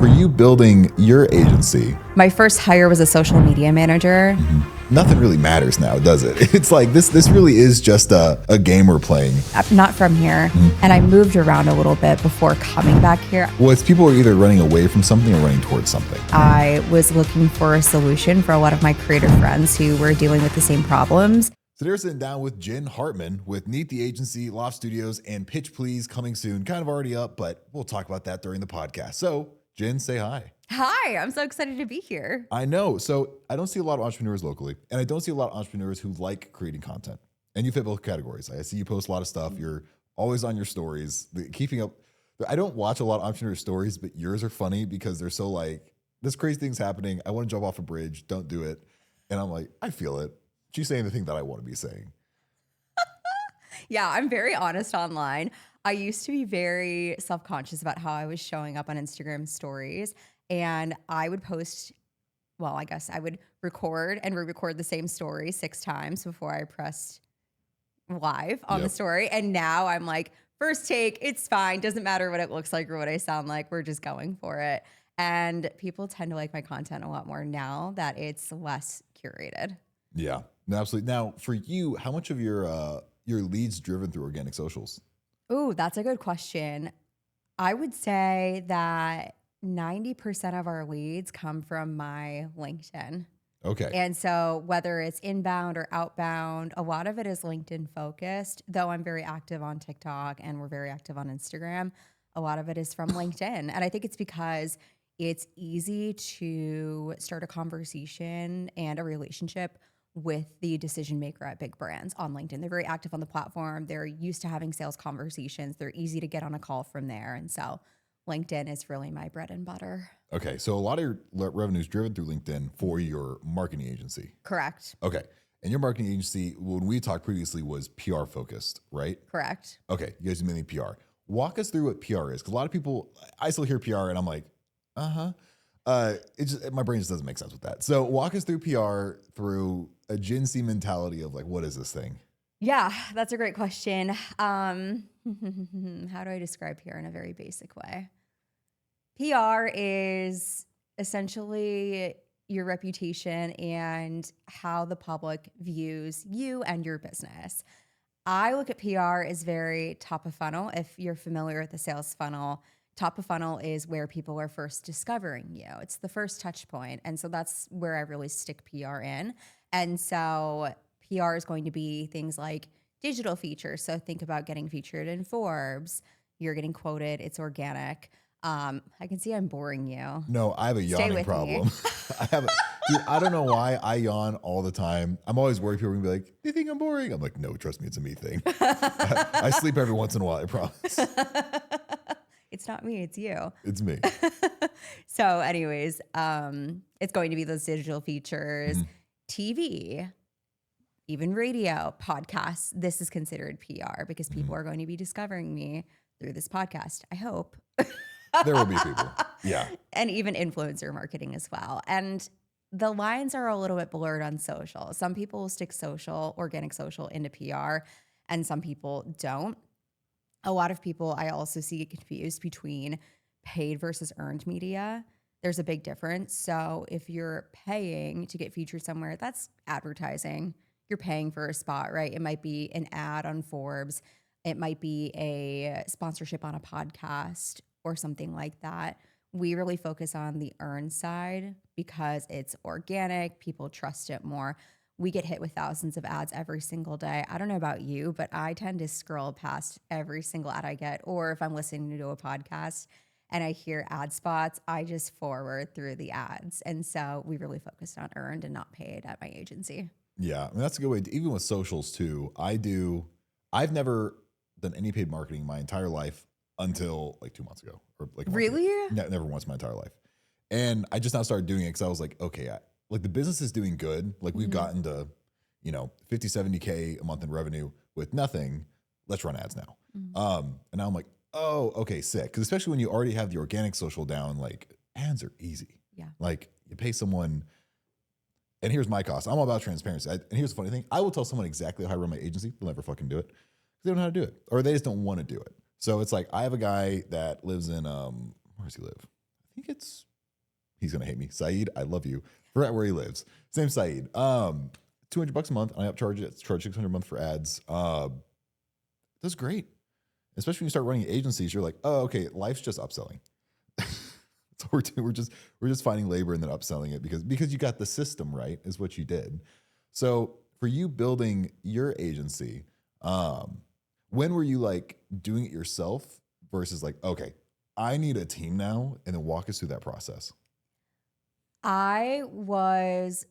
For you building your agency, My first hire was a social media manager. nothing really matters now, does it? It's like this really is just a game we're playing. I'm not from here. And I moved around a little bit before coming back here. Well, it's people are either running away from something or running towards something. I was looking for a solution for a lot of my creative friends who were dealing with the same problems. So they're sitting down with Jen Hartman with Neat the Agency, Loft Studios, and Pitch Please coming soon. Kind of already up, but we'll talk about that during the podcast. So Jen, say hi. Hi, I'm so excited to be here. I know. So I don't see a lot of entrepreneurs locally, and I don't see a lot of entrepreneurs who like creating content. And you fit both categories. I see you post a lot of stuff. You're always on your stories, keeping up. I don't watch a lot of entrepreneur stories, but yours are funny because they're so like, this crazy thing's happening. I want to jump off a bridge. Don't do it. And I'm like, I feel it. She's saying the thing that I want to be saying. Yeah, I'm very honest online. I used to be very self-conscious about how I was showing up on Instagram stories, and I would post, well, I guess I would record and re-record the same story 6 times before I pressed live on the story. And now I'm like, first take, it's fine. Doesn't matter what it looks like or what I sound like. We're just going for it. And people tend to like my content a lot more now that it's less curated. Yeah, no, absolutely. Now, for you, how much of your leads driven through organic socials? Ooh, that's a good question. I would say that 90% of our leads come from my LinkedIn. Okay. And so whether it's inbound or outbound, a lot of it is LinkedIn focused, though I'm very active on TikTok and we're very active on Instagram. A lot of it is from LinkedIn. And I think it's because it's easy to start a conversation and a relationship with the decision maker at big brands on LinkedIn. They're very active on the platform. They're used to having sales conversations. They're easy to get on a call from there. And so LinkedIn is really my bread and butter. Okay. So a lot of your revenue is driven through LinkedIn for your marketing agency. Correct. Okay. And your marketing agency, when we talked previously, was PR focused, right? Correct. Okay. You guys do mainly PR. Walk us through what PR is. Because a lot of people, I still hear PR and I'm like, my brain just doesn't make sense with that. So walk us through PR through a Gen Z mentality of like, what is this thing? Yeah, that's a great question. How do I describe PR in a very basic way? PR is essentially your reputation and how the public views you and your business. I look at PR as very top of funnel. If you're familiar with the sales funnel, top of funnel is where people are first discovering you. It's the first touch point. And so that's where I really stick PR in. And so PR is going to be things like digital features. So think about getting featured in Forbes. You're getting quoted. It's organic. I can see I'm boring you. No, I have a yawning problem. Dude, I don't know why I yawn all the time. I'm always worried people are gonna be like, "Do you think I'm boring?" I'm like, "No, trust me, it's a me thing." I sleep every once in a while, I promise. It's not me, it's you. It's me. So anyways, it's going to be those digital features, TV, even radio, podcasts. This is considered PR because people are going to be discovering me through this podcast, I hope. There will be people. Yeah. And even influencer marketing as well. And the lines are a little bit blurred on social. Some people will stick social, organic social into PR, and some people don't. A lot of people I also see confused between paid versus earned media. There's a big difference. So if you're paying to get featured somewhere, that's advertising. You're paying for a spot, right? It might be an ad on Forbes. It might be a sponsorship on a podcast or something like that. We really focus on the earned side because it's organic. People trust it more. We get hit with thousands of ads every single day. I don't know about you, but I tend to scroll past every single ad I get. Or if I'm listening to a podcast and I hear ad spots, I just forward through the ads. And so we really focused on earned and not paid at my agency. Yeah. I mean, that's a good way. Even with socials too, I've never done any paid marketing my entire life until like 2 months ago. Or like Really? Never once in my entire life. And I just now started doing it because I was like, okay, like the business is doing good. Like we've gotten to, 50, 70K a month in revenue with nothing. Let's run ads now. And now I'm like, oh, okay, sick. Because especially when you already have the organic social down, like ads are easy. Yeah. Like you pay someone, and here's my cost. I'm all about transparency. And here's the funny thing. I will tell someone exactly how I run my agency. They'll never fucking do it. They don't know how to do it. Or they just don't want to do it. So it's like, I have a guy that lives in, where does he live? I think he's going to hate me. Saeed, I love you. Forgot where he lives. Same Saeed. $200 a month. I upcharge it. Charge $600 a month for ads. That's great. Especially when you start running agencies, you're like, oh, okay, life's just upselling. So we're just finding labor and then upselling it because you got the system right is what you did. So for you building your agency, when were you like doing it yourself versus like, okay, I need a team now, and then walk us through that process. I was,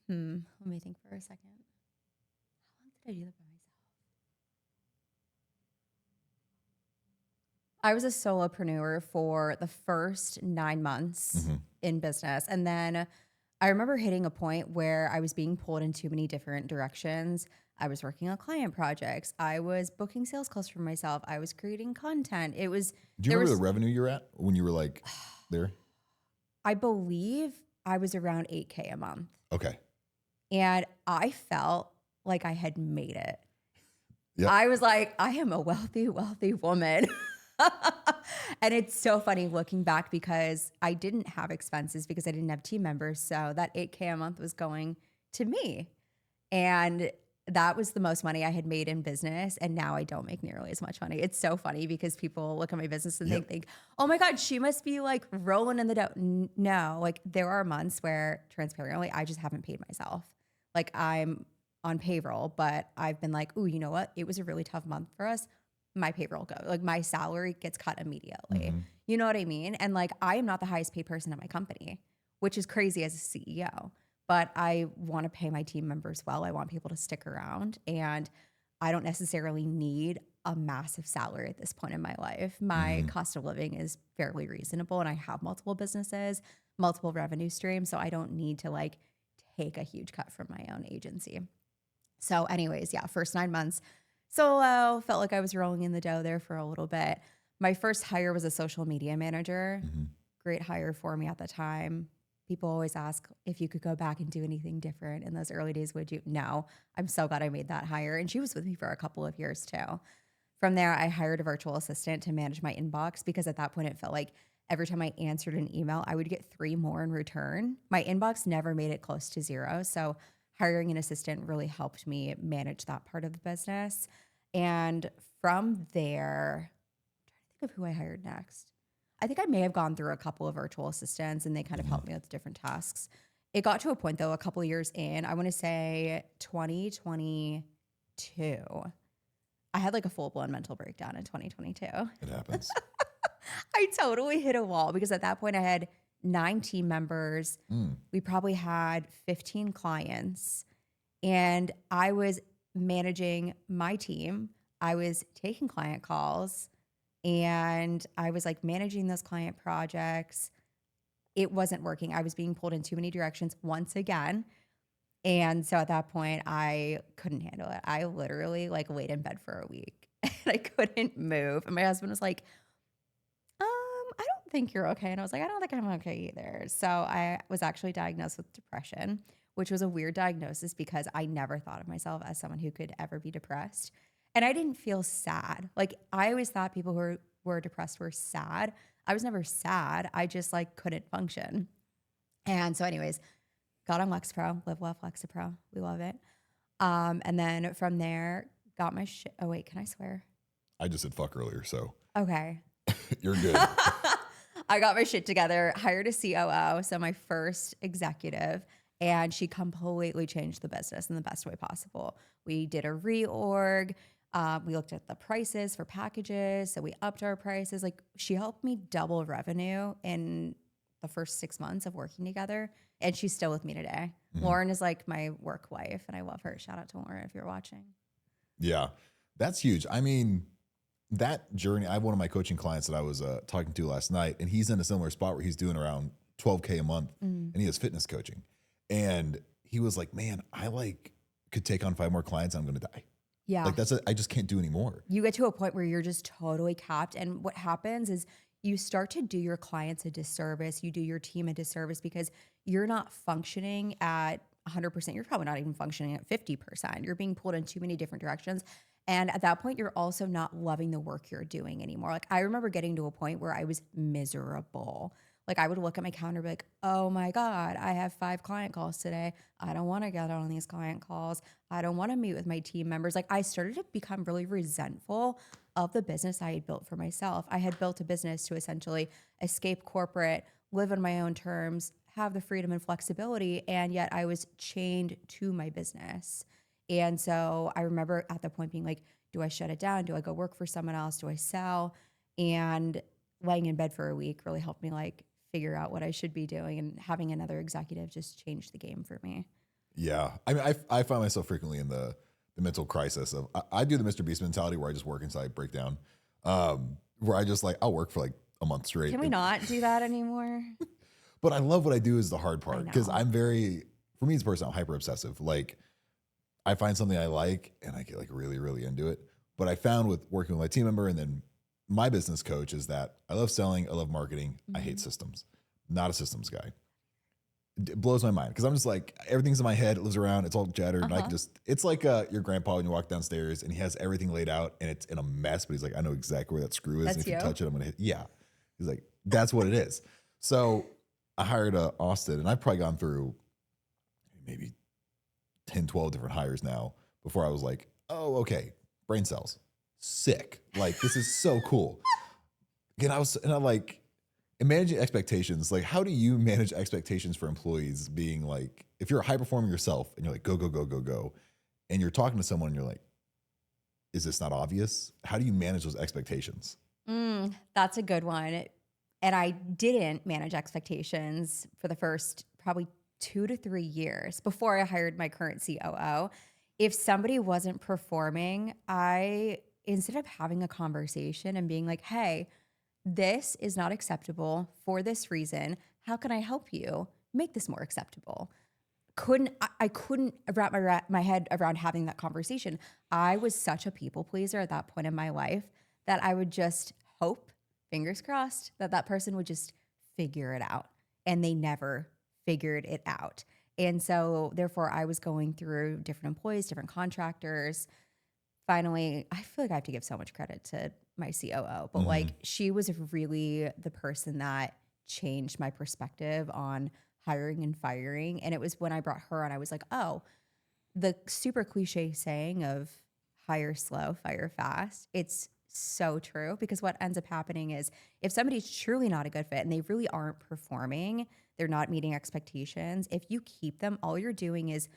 let me think for a second. How long did I do that by myself? I was a solopreneur for the first 9 months in business. And then I remember hitting a point where I was being pulled in too many different directions. I was working on client projects. I was booking sales calls for myself. I was creating content. Do you remember the revenue you're at when you were like there? I believe I was around 8K a month. Okay. And I felt like I had made it. Yep. I was like, I am a wealthy, wealthy woman. And it's so funny looking back because I didn't have expenses because I didn't have team members. So that 8K a month was going to me. And that was the most money I had made in business. And now I don't make nearly as much money. It's so funny because people look at my business and they think, oh my God, she must be like rolling in the dough. No, like there are months where transparently, I just haven't paid myself. Like I'm on payroll, but I've been like, ooh, you know what? It was a really tough month for us. My payroll go, like my salary gets cut immediately. You know what I mean? And like, I am not the highest paid person at my company, which is crazy as a CEO, but I want to pay my team members well. I want people to stick around, and I don't necessarily need a massive salary at this point in my life. My cost of living is fairly reasonable, and I have multiple businesses, multiple revenue streams. So I don't need to like take a huge cut from my own agency. So anyways, yeah, first 9 months, solo, felt like I was rolling in the dough there for a little bit. My first hire was a social media manager. Great hire for me at the time. People always ask if you could go back and do anything different in those early days, would you? No, I'm so glad I made that hire. And she was with me for a couple of years too. From there, I hired a virtual assistant to manage my inbox because at that point it felt like every time I answered an email, I would get 3 more in return. My inbox never made it close to 0. So hiring an assistant really helped me manage that part of the business. And from there, I'm trying to think of who I hired next. I think I may have gone through a couple of virtual assistants and they kind of helped me with different tasks. It got to a point though, a couple of years in, I want to say 2022. I had like a full-blown mental breakdown in 2022. It happens. I totally hit a wall because at that point I had 9 team members. We probably had 15 clients, and I was managing my team. I was taking client calls, and I was like managing those client projects. It wasn't working. I was being pulled in too many directions once again. And so at that point, I couldn't handle it. I literally like laid in bed for a week and I couldn't move. And my husband was like, I don't think you're okay. And I was like, I don't think I'm okay either. So I was actually diagnosed with depression, which was a weird diagnosis because I never thought of myself as someone who could ever be depressed. And I didn't feel sad. Like I always thought people who were depressed were sad. I was never sad. I just like couldn't function. And so anyways, got on Lexapro, live well Lexapro. We love it. And then from there, got my shit. Oh wait, can I swear? I just said fuck earlier, so. Okay. You're good. I got my shit together, hired a COO, so my first executive, and she completely changed the business in the best way possible. We did a reorg. We looked at the prices for packages, so we upped our prices. Like she helped me double revenue in the first 6 months of working together, and she's still with me today. Lauren is like my work wife, and I love her. Shout out to Lauren if you're watching. Yeah, that's huge. I mean, that journey, I have one of my coaching clients that I was talking to last night, and he's in a similar spot where he's doing around $12K a month, and he has fitness coaching. And he was like, man, I like could take on 5 more clients, I'm going to die. Yeah. Like I just can't do anymore. You get to a point where you're just totally capped. And what happens is you start to do your clients a disservice. You do your team a disservice because you're not functioning at 100%. You're probably not even functioning at 50%. You're being pulled in too many different directions. And at that point, you're also not loving the work you're doing anymore. Like I remember getting to a point where I was miserable. Like I would look at my calendar and be like, oh my God, I have 5 client calls today. I don't want to get on these client calls. I don't want to meet with my team members. Like I started to become really resentful of the business I had built for myself. I had built a business to essentially escape corporate, live on my own terms, have the freedom and flexibility, and yet I was chained to my business. And so I remember at the point being like, do I shut it down? Do I go work for someone else? Do I sell? And laying in bed for a week really helped me like figure out what I should be doing. And having another executive just changed the game for me. Yeah. I mean, I find myself frequently in the mental crisis of, I do the Mr. Beast mentality where I just work until I break down. Where I just like, I'll work for like a month straight. Can we not do that anymore? But I love what I do is the hard part. Because know. I'm very, for me as a person, I'm hyper obsessive. Like I find something I like and I get like really, really into it. But I found with working with my team member and then my business coach is that I love selling, I love marketing, I hate systems. Not a systems guy. It blows my mind because I'm just like, everything's in my head, it lives around, it's all jattered. And I can just, it's like your grandpa when you walk downstairs and he has everything laid out and it's in a mess, but he's like, I know exactly where that screw is. That's and if you you? touch it, I'm going to hit. Yeah. He's like, that's what it is. So I hired Austin and I've probably gone through maybe 10, 12 different hires now before I was like, oh, okay, brain cells. Sick. Like, this is so cool. And I'm like, and managing expectations, like how do you manage expectations for employees being like, if you're a high performer yourself and you're like, go, go, go, go, go, and you're talking to someone and you're like, is this not obvious? How do you manage those expectations? That's a good one. And I didn't manage expectations for the first probably 2 to 3 years before I hired my current COO. If somebody wasn't performing, instead of having a conversation and being like, hey, this is not acceptable for this reason. How can I help you make this more acceptable? I couldn't wrap my head around having that conversation. I was such a people pleaser at that point in my life that I would just hope, fingers crossed, that person would just figure it out. And they never figured it out. And so therefore I was going through different employees, different contractors. Finally, I feel like I have to give so much credit to my COO, but like she was really the person that changed my perspective on hiring and firing. And it was when I brought her on, I was like, oh, the super cliche saying of hire slow, fire fast. It's so true because what ends up happening is if somebody's truly not a good fit and they really aren't performing, they're not meeting expectations. If you keep them, all you're doing is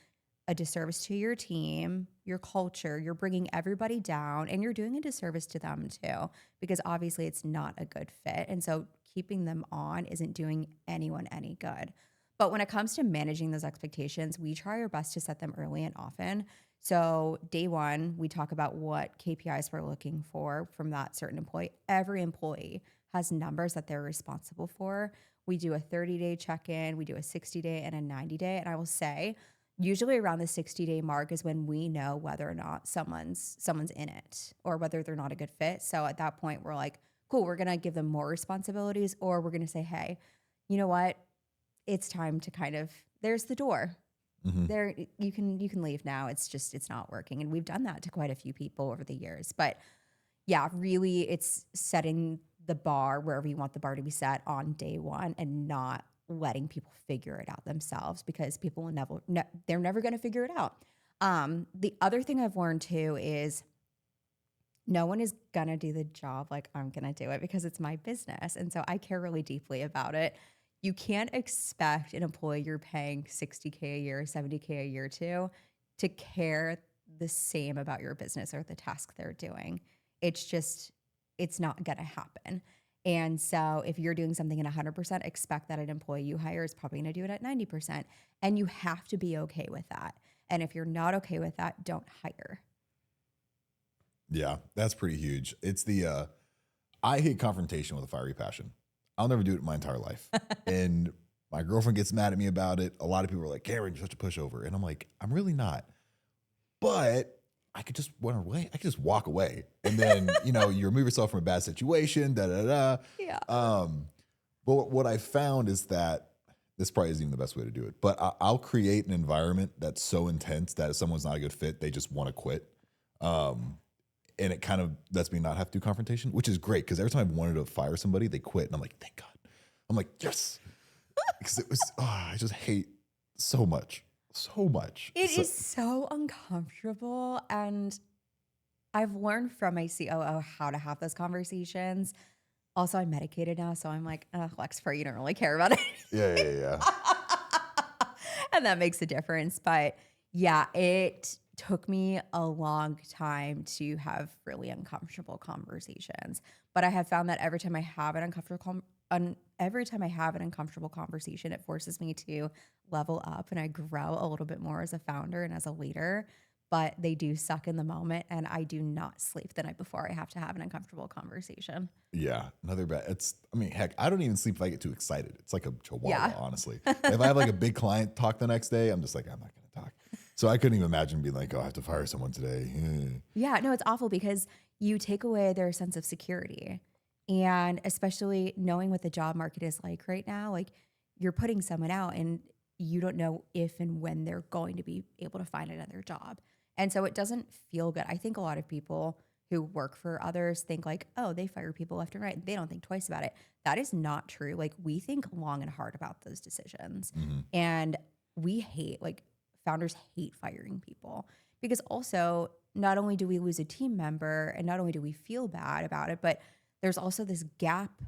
a disservice to your team, your culture, you're bringing everybody down and you're doing a disservice to them too, because obviously it's not a good fit. And so keeping them on isn't doing anyone any good. But when it comes to managing those expectations, we try our best to set them early and often. So day one, we talk about what KPIs we're looking for from that certain employee. Every employee has numbers that they're responsible for. We do a 30-day check-in, we do a 60-day and a 90-day. And I will say, usually around the 60-day mark is when we know whether or not someone's in it or whether they're not a good fit. So at that point, we're like, cool, we're going to give them more responsibilities, or we're going to say, hey, you know what? It's time to kind of, there's the door. There, you can leave now. It's not working. And we've done that to quite a few people over the years. But yeah, really it's setting the bar wherever you want the bar to be set on day one and not letting people figure it out themselves, because people will they're never going to figure it out. The other thing I've learned too is no one is going to do the job like I'm going to do it, because it's my business. And so I care really deeply about it. You can't expect an employee you're paying $60K a year, $70K a year to care the same about your business or the task they're doing. It's not going to happen. And so if you're doing something at 100%, expect that an employee you hire is probably going to do it at 90%. And you have to be okay with that. And if you're not okay with that, don't hire. Yeah, that's pretty huge. It's I hate confrontation with a fiery passion. I'll never do it in my entire life. And my girlfriend gets mad at me about it. A lot of people are like, Karen, you're such a pushover. And I'm like, I'm really not. But I could just run away. I could just walk away. And then, you remove yourself from a bad situation, Yeah. But what I found is that this probably isn't even the best way to do it. But I'll create an environment that's so intense that if someone's not a good fit, they just want to quit. And it kind of lets me not have to do confrontation, which is great, because every time I've wanted to fire somebody, they quit. And I'm like, thank God. I'm like, yes. Because it was, I just hate so much. It is so uncomfortable. And I've learned from my COO how to have those conversations. Also, I'm medicated now, so I'm like, Lexapro, you don't really care about it. Yeah. And that makes a difference. But yeah, it took me a long time to have really uncomfortable conversations. But I have found that every time I have an uncomfortable conversation, it forces me to level up and I grow a little bit more as a founder and as a leader. But they do suck in the moment, and I do not sleep the night before I have to have an uncomfortable conversation. Yeah, another bad. Heck, I don't even sleep if I get too excited. It's like a chihuahua, Yeah. honestly. If I have like a big client talk the next day, I'm just like, I'm not going to talk. So I couldn't even imagine being like, oh, I have to fire someone today. Yeah, no, it's awful because you take away their sense of security. And especially knowing what the job market is like right now, like you're putting someone out and you don't know if and when they're going to be able to find another job. And so it doesn't feel good. I think a lot of people who work for others think like, oh, they fire people left and right. They don't think twice about it. That is not true. Like we think long and hard about those decisions. Mm-hmm. And we hate, like founders hate firing people because also not only do we lose a team member and not only do we feel bad about it, but there's also this gap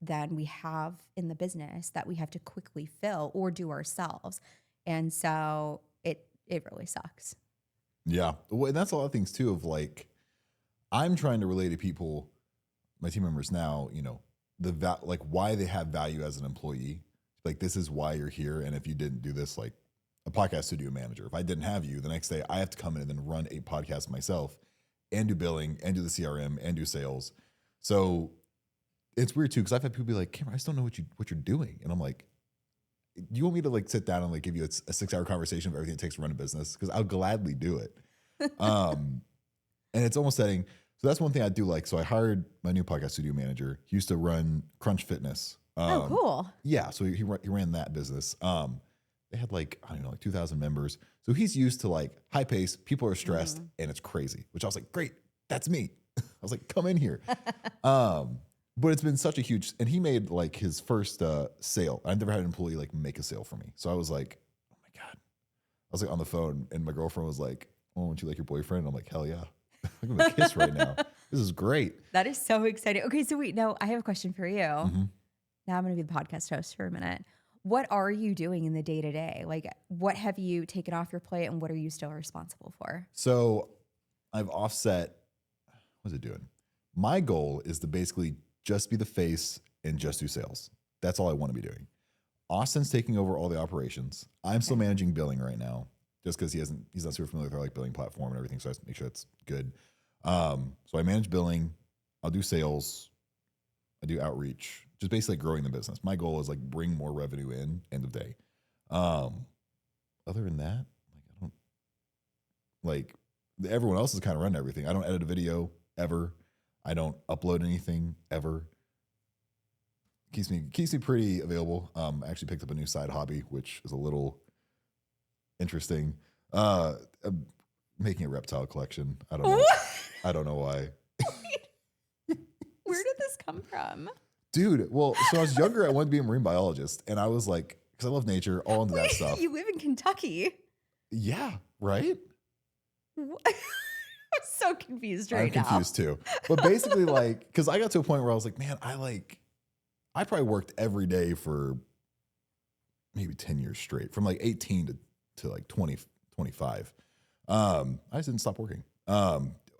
that we have in the business that we have to quickly fill or do ourselves. And so it really sucks. Yeah. Well, and that's a lot of things too of like, I'm trying to relate to people, my team members now, like why they have value as an employee. Like, this is why you're here. And if you didn't do this, like a podcast studio manager, if I didn't have you, the next day I have to come in and then run a podcast myself and do billing and do the CRM and do sales. So it's weird too, because I've had people be like, Cameron, I just don't know what you're doing. And I'm like, do you want me to like sit down and like give you a 6-hour conversation of everything it takes to run a business? Because I'll gladly do it. And it's almost setting. So that's one thing I do like. So I hired my new podcast studio manager. He used to run Crunch Fitness. Oh, cool. Yeah. So he ran that business. They had like, I don't know, like 2,000 members. So he's used to like high pace, people are stressed and it's crazy, which I was like, great, that's me. I was like, come in here. But it's been such a huge, and he made like his first sale. I've never had an employee like make a sale for me. So I was like, oh my God. I was like on the phone and my girlfriend was like, oh, don't you like your boyfriend? And I'm like, hell yeah. I'm going to kiss right now. This is great. That is so exciting. Okay, so wait, no, I have a question for you. Mm-hmm. Now I'm going to be the podcast host for a minute. What are you doing in the day to day? Like, what have you taken off your plate and what are you still responsible for? So I've offset, what's it doing? My goal is to basically just be the face and just do sales. That's all I want to be doing. Austin's taking over all the operations. I'm still managing billing right now, just because he's not super familiar with our like billing platform and everything. So I have to make sure that's good. So I manage billing. I'll do sales. I do outreach, just basically growing the business. My goal is like bring more revenue in end of day. Other than that, everyone else is kind of running everything. I don't edit a video ever. I don't upload anything ever. Keeps me pretty available. I actually picked up a new side hobby, which is a little interesting. Making a reptile collection. I don't know. I don't know why. Where did this come from? Dude, well, so I was younger, I wanted to be a marine biologist, and I was like, because I love nature, all into that stuff. You live in Kentucky. Yeah, right? I'm so confused right now. I'm confused too. But basically, like, because I got to a point where I was like, man, I probably worked every day for maybe 10 years straight, from like 18 to like 20, 25. I just didn't stop working.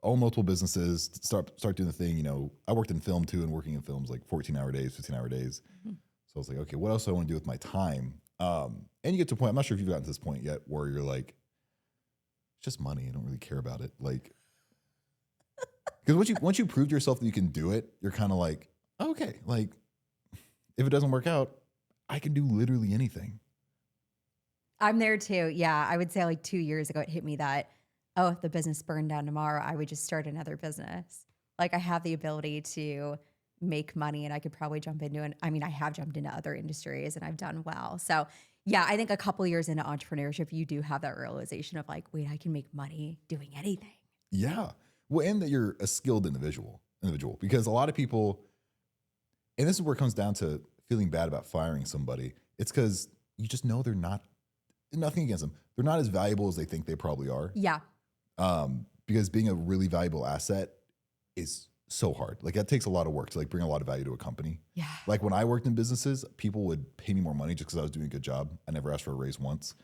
Own multiple businesses, start doing the thing. I worked in film too, and working in films like 14-hour days, 15-hour days. Mm-hmm. So I was like, okay, what else do I want to do with my time? And you get to a point, I'm not sure if you've gotten to this point yet, where you're like, it's just money. I don't really care about it. Like, because once you proved yourself that you can do it, you're kind of like, okay, like if it doesn't work out, I can do literally anything. I'm there too. Yeah, I would say like 2 years ago, it hit me that, oh, if the business burned down tomorrow, I would just start another business. Like I have the ability to make money and I could probably jump into it. I mean, I have jumped into other industries and I've done well. So yeah, I think a couple years into entrepreneurship, you do have that realization of like, wait, I can make money doing anything. Yeah. Well, and that you're a skilled individual, because a lot of people, and this is where it comes down to feeling bad about firing somebody, it's because you just know they're not, nothing against them, they're not as valuable as they think they probably are. Yeah. Because being a really valuable asset is so hard. Like that takes a lot of work to like bring a lot of value to a company. Yeah. Like when I worked in businesses, people would pay me more money just because I was doing a good job. I never asked for a raise once.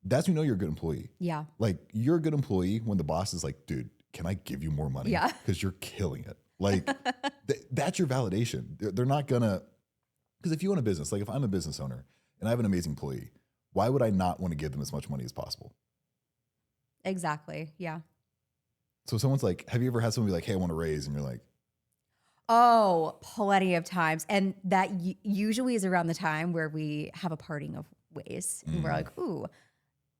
That's when you know you're a good employee. Yeah. Like you're a good employee when the boss is like, dude, can I give you more money? Yeah. Because you're killing it. Like that's your validation. They're not gonna, because if you own a business, like if I'm a business owner and I have an amazing employee, why would I not want to give them as much money as possible? Exactly. Yeah. So someone's like, have you ever had somebody be like, hey, I want a raise? And you're like, Oh, plenty of times. And that usually is around the time where we have a parting of ways. And we're like, ooh,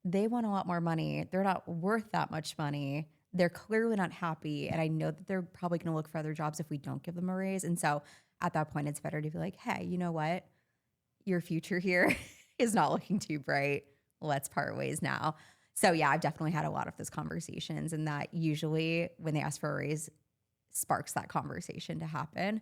they want a lot more money. They're not worth that much money. They're clearly not happy. And I know that they're probably going to look for other jobs if we don't give them a raise. And so at that point, it's better to be like, hey, you know what? Your future here is not looking too bright. Let's part ways now. So yeah, I've definitely had a lot of those conversations, and that usually when they ask for a raise sparks that conversation to happen.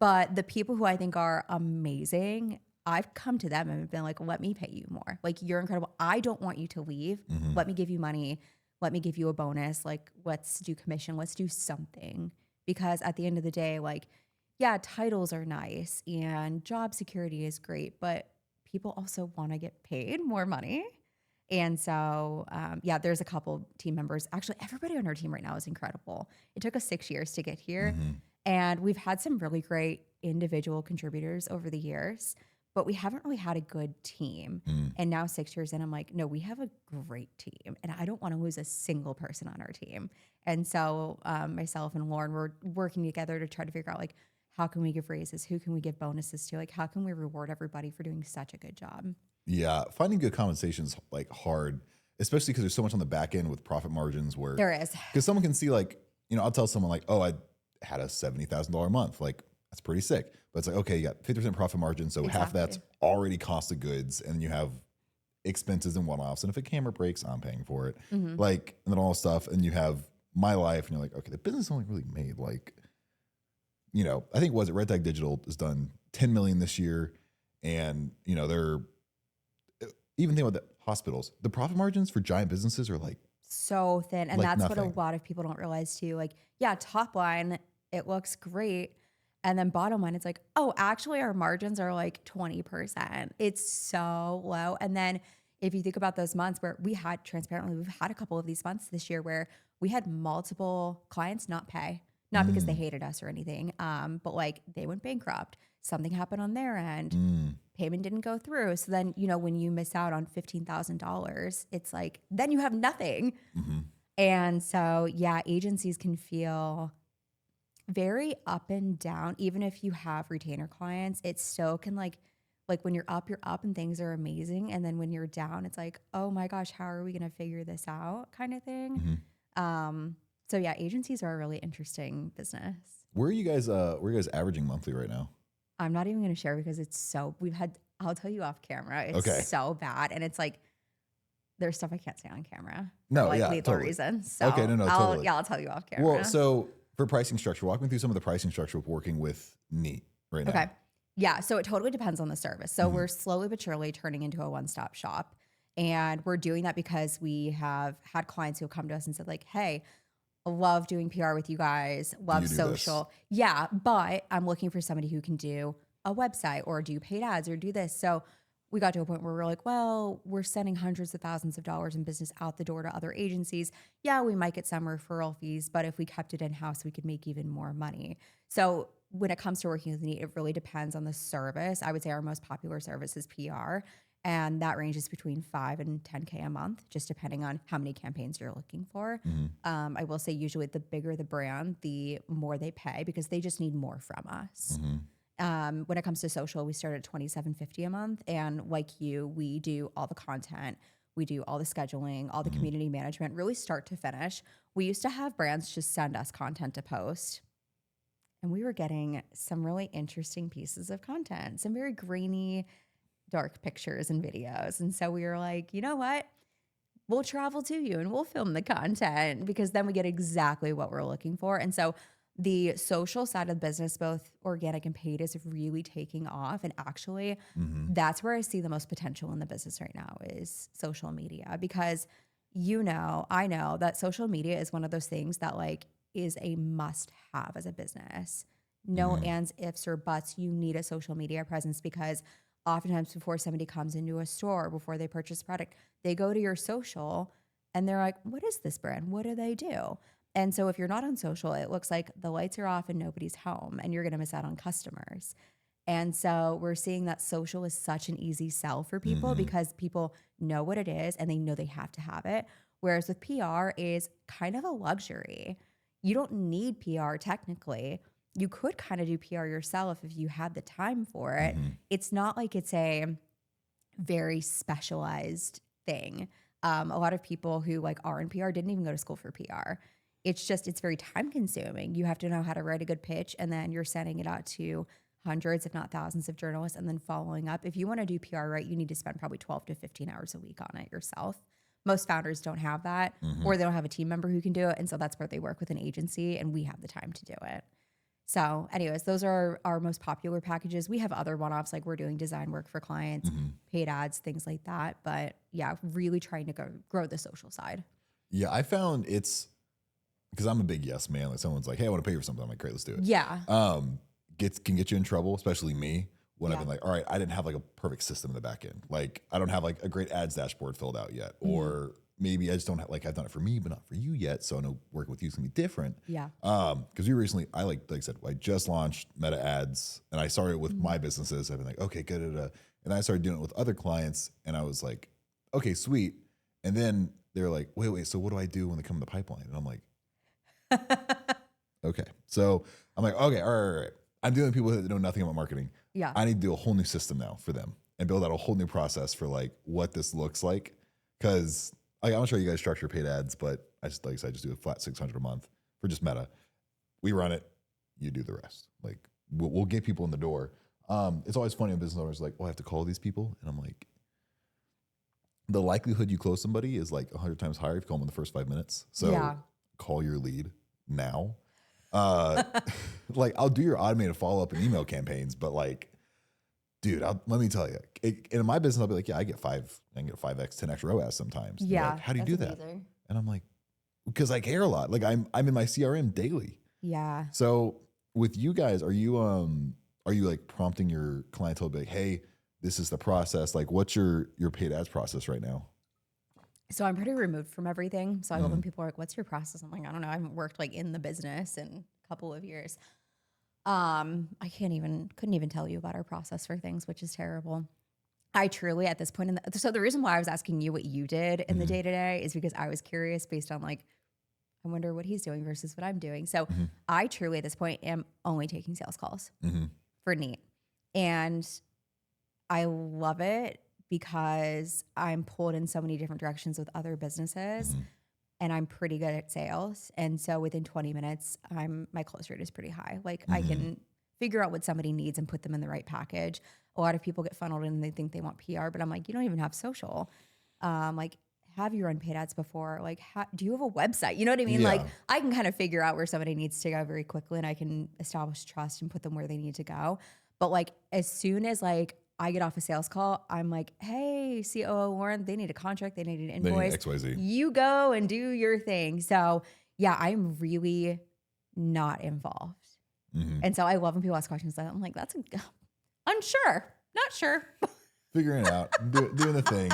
But the people who I think are amazing, I've come to them and been like, let me pay you more. Like, you're incredible. I don't want you to leave. Let me give you money. Let me give you a bonus. Like, let's do commission. Let's do something. Because at the end of the day, like, yeah, titles are nice and job security is great, but people also want to get paid more money. And so, yeah, there's a couple team members. Actually, everybody on our team right now is incredible. It took us 6 years to get here. And we've had some really great individual contributors over the years, but we haven't really had a good team. And now 6 years in, I'm like, no, we have a great team. And I don't want to lose a single person on our team. And so myself and Lauren, we're working together to try to figure out, like, how can we give raises? Who can we give bonuses to? Like, how can we reward everybody for doing such a good job? yeah, finding good compensation is like hard, especially because there's so much on the back end with profit margins where There is. because someone can see like, you know, I'll tell someone like, oh, I had a $70,000 month. Like that's pretty sick. But it's like, okay, you got 50% profit margin. So half that's already cost of goods. And then you have expenses and one-offs. And if a camera breaks, I'm paying for it. Like, and then all this stuff. And you have my life and you're like, okay, the business only really made like, you know, I think was it Red Tag Digital has done 10 million this year. And, you know, they're even think about the hospitals, the profit margins for giant businesses are like so thin. And like that's nothing. what a lot of people don't realize too. Like, yeah, top line, it looks great. And then bottom line, it's like, oh, actually our margins are like 20%. It's so low. And then if you think about those months where we had transparently, we've had a couple of these months this year where we had multiple clients not pay, not because they hated us or anything, but like they went bankrupt. Something happened on their end. Payment didn't go through. So then, you know, when you miss out on $15,000, it's like, then you have nothing. And so, yeah, agencies can feel very up and down. Even if you have retainer clients, it still can like when you're up and things are amazing. And then when you're down, it's like, oh my gosh, how are we going to figure this out kind of thing. So yeah, agencies are a really interesting business. where are you guys averaging monthly right now? I'm not even going to share because I'll tell you off camera. It's so bad. And it's like, there's stuff I can't say on camera. No, for like yeah, lethal totally. reasons. So Okay, no, totally. I'll tell you off camera. Well, so for pricing structure, walk me through some of the pricing structure of working with Neat right now. Okay. Yeah. So it totally depends on the service. So we're slowly but surely turning into a one-stop shop. And we're doing that because we have had clients who have come to us and said like, hey, I love doing PR with you guys, love social. Yeah, but I'm looking for somebody who can do a website or do paid ads or do this. So we got to a point where we're like, well, we're sending hundreds of thousands of dollars in business out the door to other agencies. Yeah, we might get some referral fees, but if we kept it in-house, we could make even more money. So when it comes to working with Neat, it really depends on the service. I would say our most popular service is PR. And that ranges between 5 and 10K a month, just depending on how many campaigns you're looking for. I will say usually the bigger the brand, the more they pay because they just need more from us. When it comes to social, we start at $27.50 a month. And like you, we do all the content. We do all the scheduling, all the community management, really start to finish. We used to have brands just send us content to post. And we were getting some really interesting pieces of content, some very grainy, dark pictures and videos. And so we were like, you know what? We'll travel to you and we'll film the content because then we get exactly what we're looking for. And so The social side of the business, both organic and paid, is really taking off. And actually, that's where I see the most potential in the business right now is social media. Because I know that social media is one of those things that like is a must have as a business. No ands, ifs, or buts. You need a social media presence because oftentimes before somebody comes into a store, before they purchase a product, they go to your social and they're like, what is this brand? What do they do? And so if you're not on social, it looks like the lights are off and nobody's home and you're going to miss out on customers. And so we're seeing that social is such an easy sell for people because people know what it is and they know they have to have it. Whereas with PR is kind of a luxury. You don't need PR technically. You could kind of do PR yourself if you had the time for it. It's not like it's a very specialized thing. A lot of people who like are in PR didn't even go to school for PR. It's very time consuming. You have to know how to write a good pitch and then you're sending it out to hundreds, if not thousands of journalists and then following up. If you want to do PR right, you need to spend probably 12 to 15 hours a week on it yourself. Most founders don't have that or they don't have a team member who can do it. And so that's where they work with an agency and we have the time to do it. So anyways, those are our most popular packages. We have other one-offs, like we're doing design work for clients, paid ads, things like that. But yeah, really trying to grow the social side. Yeah, I found it's because I'm a big yes man. Like someone's like, hey, I want to pay for something. I'm like, great, let's do it. Yeah. Can get you in trouble, especially me, when I've been like, all right, I didn't have like a perfect system in the back end. Like I don't have like a great ads dashboard filled out yet. Or maybe I just don't have, like I've done it for me, but not for you yet. So I know working with you is gonna be different. Yeah. Because we recently, like I said, I just launched Meta Ads and I started with my businesses. I've been like, okay, good. And I started doing it with other clients and I was like, okay, sweet. And then they're like, wait, so what do I do when they come in the pipeline? And I'm like, okay. So I'm like, okay, all right. I'm dealing with people that know nothing about marketing. Yeah. I need to do a whole new system now for them and build out a whole new process for like what this looks like. Cause I'm gonna show you guys structure paid ads, but I just, like I said, just do a flat 600 a month for just Meta. We run it. You do the rest. Like we'll get people in the door. It's always funny when business owners are like, oh, I have to call these people. And I'm like, the likelihood you close somebody is like 100 times higher if you call them in the first 5 minutes. So call your lead now. Like I'll do your automated follow-up and email campaigns, but like, dude, let me tell you, in my business, I'll be like, yeah, I get 5x, 10x ROAS sometimes. And Yeah. like, how do you do that? Amazing. And I'm like, because I care a lot. Like I'm in my CRM daily. Yeah. So with you guys, are you like prompting your clientele like, hey, this is the process? Like what's your paid ads process right now? So I'm pretty removed from everything. So I love when people are like, what's your process? I'm like, I don't know. I haven't worked like in the business in a couple of years. I couldn't even tell you about our process for things, which is terrible. I truly at this point, so the reason why I was asking you what you did in the day to day is because I was curious based on like, I wonder what he's doing versus what I'm doing. So I truly at this point am only taking sales calls for Neat. And I love it because I'm pulled in so many different directions with other businesses and I'm pretty good at sales. And so within 20 minutes, my close rate is pretty high. Like I can figure out what somebody needs and put them in the right package. A lot of people get funneled in and they think they want PR, but I'm like, you don't even have social. Like have you run paid ads before? Like, do you have a website? You know what I mean? Yeah. Like I can kind of figure out where somebody needs to go very quickly and I can establish trust and put them where they need to go. But like, as soon as like I get off a sales call, I'm like, hey, COO Warren, they need a contract. They need an invoice. They need XYZ. You go and do your thing. So yeah, I'm really not involved. And so I love when people ask questions like that. I'm like, unsure, not sure. Figuring it out, doing the thing.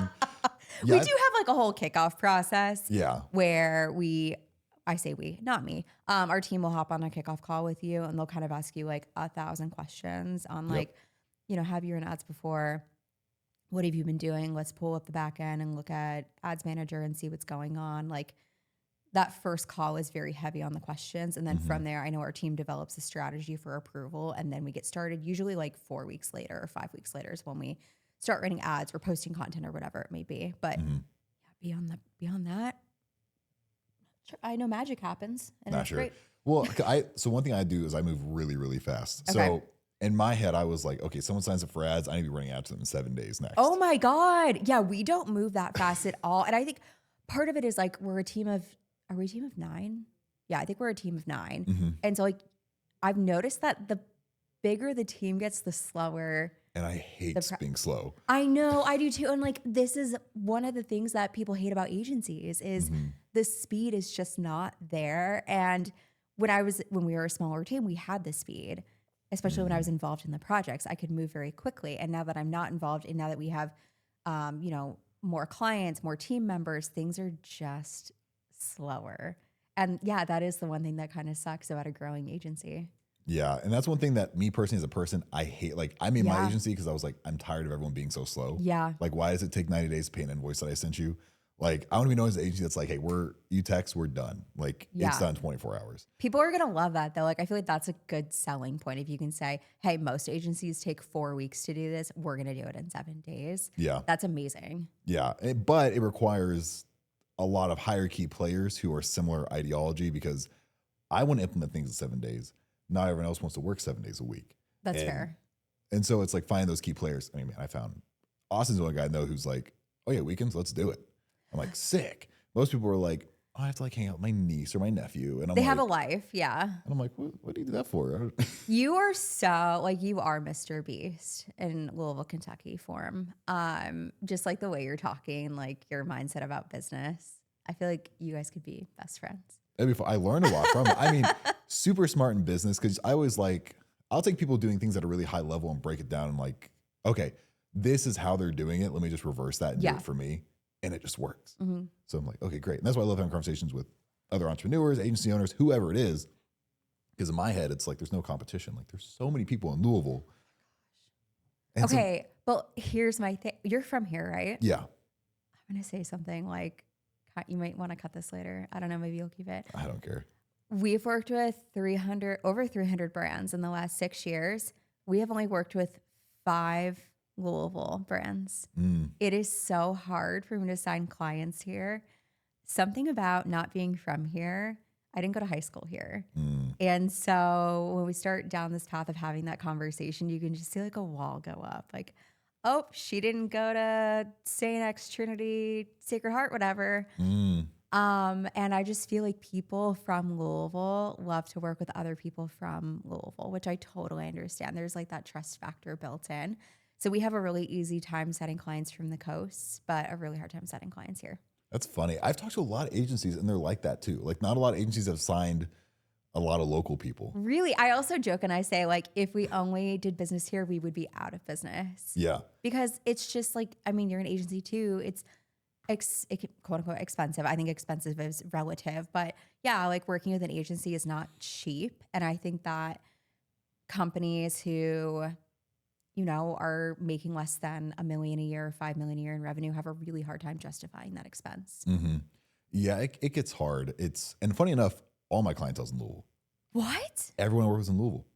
Yeah, we do have like a whole kickoff process. Yeah. Where I say we, not me. Our team will hop on a kickoff call with you and they'll kind of ask you like 1,000 questions on like, you know, have you run ads before? What have you been doing? Let's pull up the back end and look at Ads Manager and see what's going on. Like that first call is very heavy on the questions. And then from there, I know our team develops a strategy for approval. And then we get started usually like 4 weeks later or 5 weeks later is when we start running ads or posting content or whatever it may be. But yeah, beyond that, I know magic happens and it's great. Well, so one thing I do is I move really, really fast. Okay. So in my head, I was like, okay, someone signs up for ads. I need to be running ads to them in 7 days next. Oh my God. Yeah, we don't move that fast at all. And I think part of it is like are we a team of 9? Yeah, I think we're a team of 9. And so like I've noticed that the bigger the team gets, the slower. And I hate being slow. I know, I do too. And like, this is one of the things that people hate about agencies is the speed is just not there. And when we were a smaller team, we had the speed, especially when I was involved in the projects. I could move very quickly. And now that I'm not involved, and now that we have, more clients, more team members, things are just slower. And yeah, that is the one thing that kind of sucks about a growing agency. Yeah. And that's one thing that me personally as a person, I hate. Like I made my agency because I was like, I'm tired of everyone being so slow. Yeah. Like, why does it take 90 days to pay an invoice that I sent you? Like, I want to be known as an agency that's like, hey, you text, we're done. Like it's done in 24 hours. People are going to love that though. Like, I feel like that's a good selling point. If you can say, hey, most agencies take 4 weeks to do this, we're going to do it in 7 days. Yeah. That's amazing. Yeah. But it requires a lot of hierarchy players who are similar ideology, because I want to implement things in 7 days. Not everyone else wants to work 7 days a week. That's fair. And so it's like finding those key players. I mean, man, I found Austin's the only guy I know who's like, oh yeah, weekends, let's do it. I'm like, sick. Most people are like, oh, I have to like hang out with my niece or my nephew. And they have a life. Yeah. And I'm like, what do you do that for? You are so like, you are Mr. Beast in Louisville, Kentucky form. Just like the way you're talking, like your mindset about business. I feel like you guys could be best friends. I learned a lot from it. I mean, super smart in business, because I always like, I'll take people doing things at a really high level and break it down and like, okay, this is how they're doing it. Let me just reverse that and do it for me. And it just works. So I'm like, okay, great. And that's why I love having conversations with other entrepreneurs, agency owners, whoever it is. Because in my head, it's like, there's no competition. Like there's so many people in Louisville. And okay. But here's my thing. You're from here, right? Yeah. I'm going to say something like, you might want to cut this later. I don't know. Maybe you'll keep it. I don't care. We've worked with over 300 brands in the last 6 years. We have only worked with 5 Louisville brands. It is so hard for me to sign clients here. Something about not being from here. I didn't go to high school here. And so when we start down this path of having that conversation, you can just see like a wall go up. Like, oh, she didn't go to St. X Trinity, Sacred Heart, whatever. And I just feel like people from Louisville love to work with other people from Louisville, which I totally understand. There's like that trust factor built in. So we have a really easy time setting clients from the coast, but a really hard time setting clients here. That's funny. I've talked to a lot of agencies and they're like that too. Like not a lot of agencies have signed a lot of local people. Really? I also joke and I say like, if we only did business here, we would be out of business. Yeah. Because it's just like, I mean, you're an agency too. It's quote unquote expensive. I think expensive is relative, but yeah, like working with an agency is not cheap. And I think that companies who, are making less than $1 million a year, $5 million a year in revenue have a really hard time justifying that expense. Yeah, it gets hard. And funny enough, all my clientele's in Louisville. What? Everyone works in Louisville.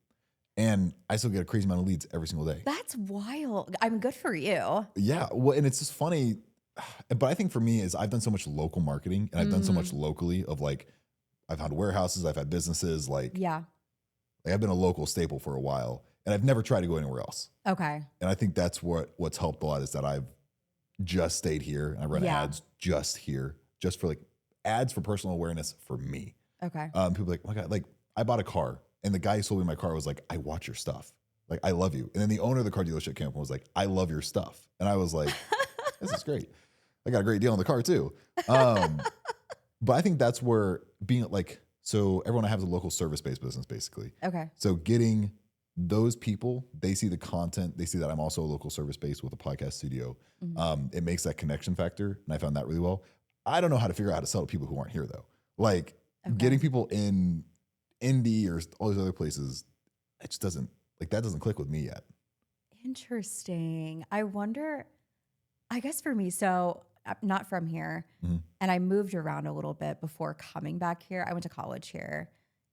And I still get a crazy amount of leads every single day. That's wild. I'm good for you. Yeah. Well, and it's just funny. But I think for me is I've done so much local marketing and I've done so much locally of like, I've had warehouses, I've had businesses, like I've been a local staple for a while and I've never tried to go anywhere else. Okay. And I think that's what's helped a lot is that I've just stayed here and I run ads just here, just for like ads for personal awareness for me. Okay. People are like, oh my God, like I bought a car and the guy who sold me my car was like, I watch your stuff. Like, I love you. And then the owner of the car dealership came up and was like, I love your stuff. And I was like, this is great. I got a great deal on the car too. But I think that's where being like, so everyone I have is a local service-based business basically. Okay. So getting those people, they see the content, they see that I'm also a local service-based with a podcast studio. It makes that connection factor. And I found that really well. I don't know how to figure out how to sell to people who aren't here though. Like getting people in Indy or all these other places, it just doesn't, like that doesn't click with me yet. Interesting. I wonder, I guess for me, so I'm not from here and I moved around a little bit before coming back here. I went to college here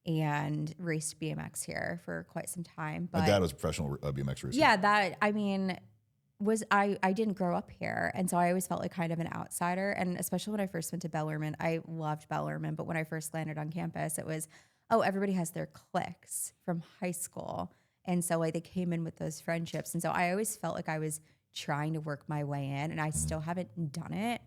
and raced BMX here for quite some time. But my dad was a professional BMX racer. Yeah, that, I mean, I didn't grow up here. And so I always felt like kind of an outsider. And especially when I first went to Bellarmine, I loved Bellarmine. But when I first landed on campus, it was, oh, everybody has their cliques from high school. And so like they came in with those friendships. And so I always felt like I was trying to work my way in and I still haven't done it.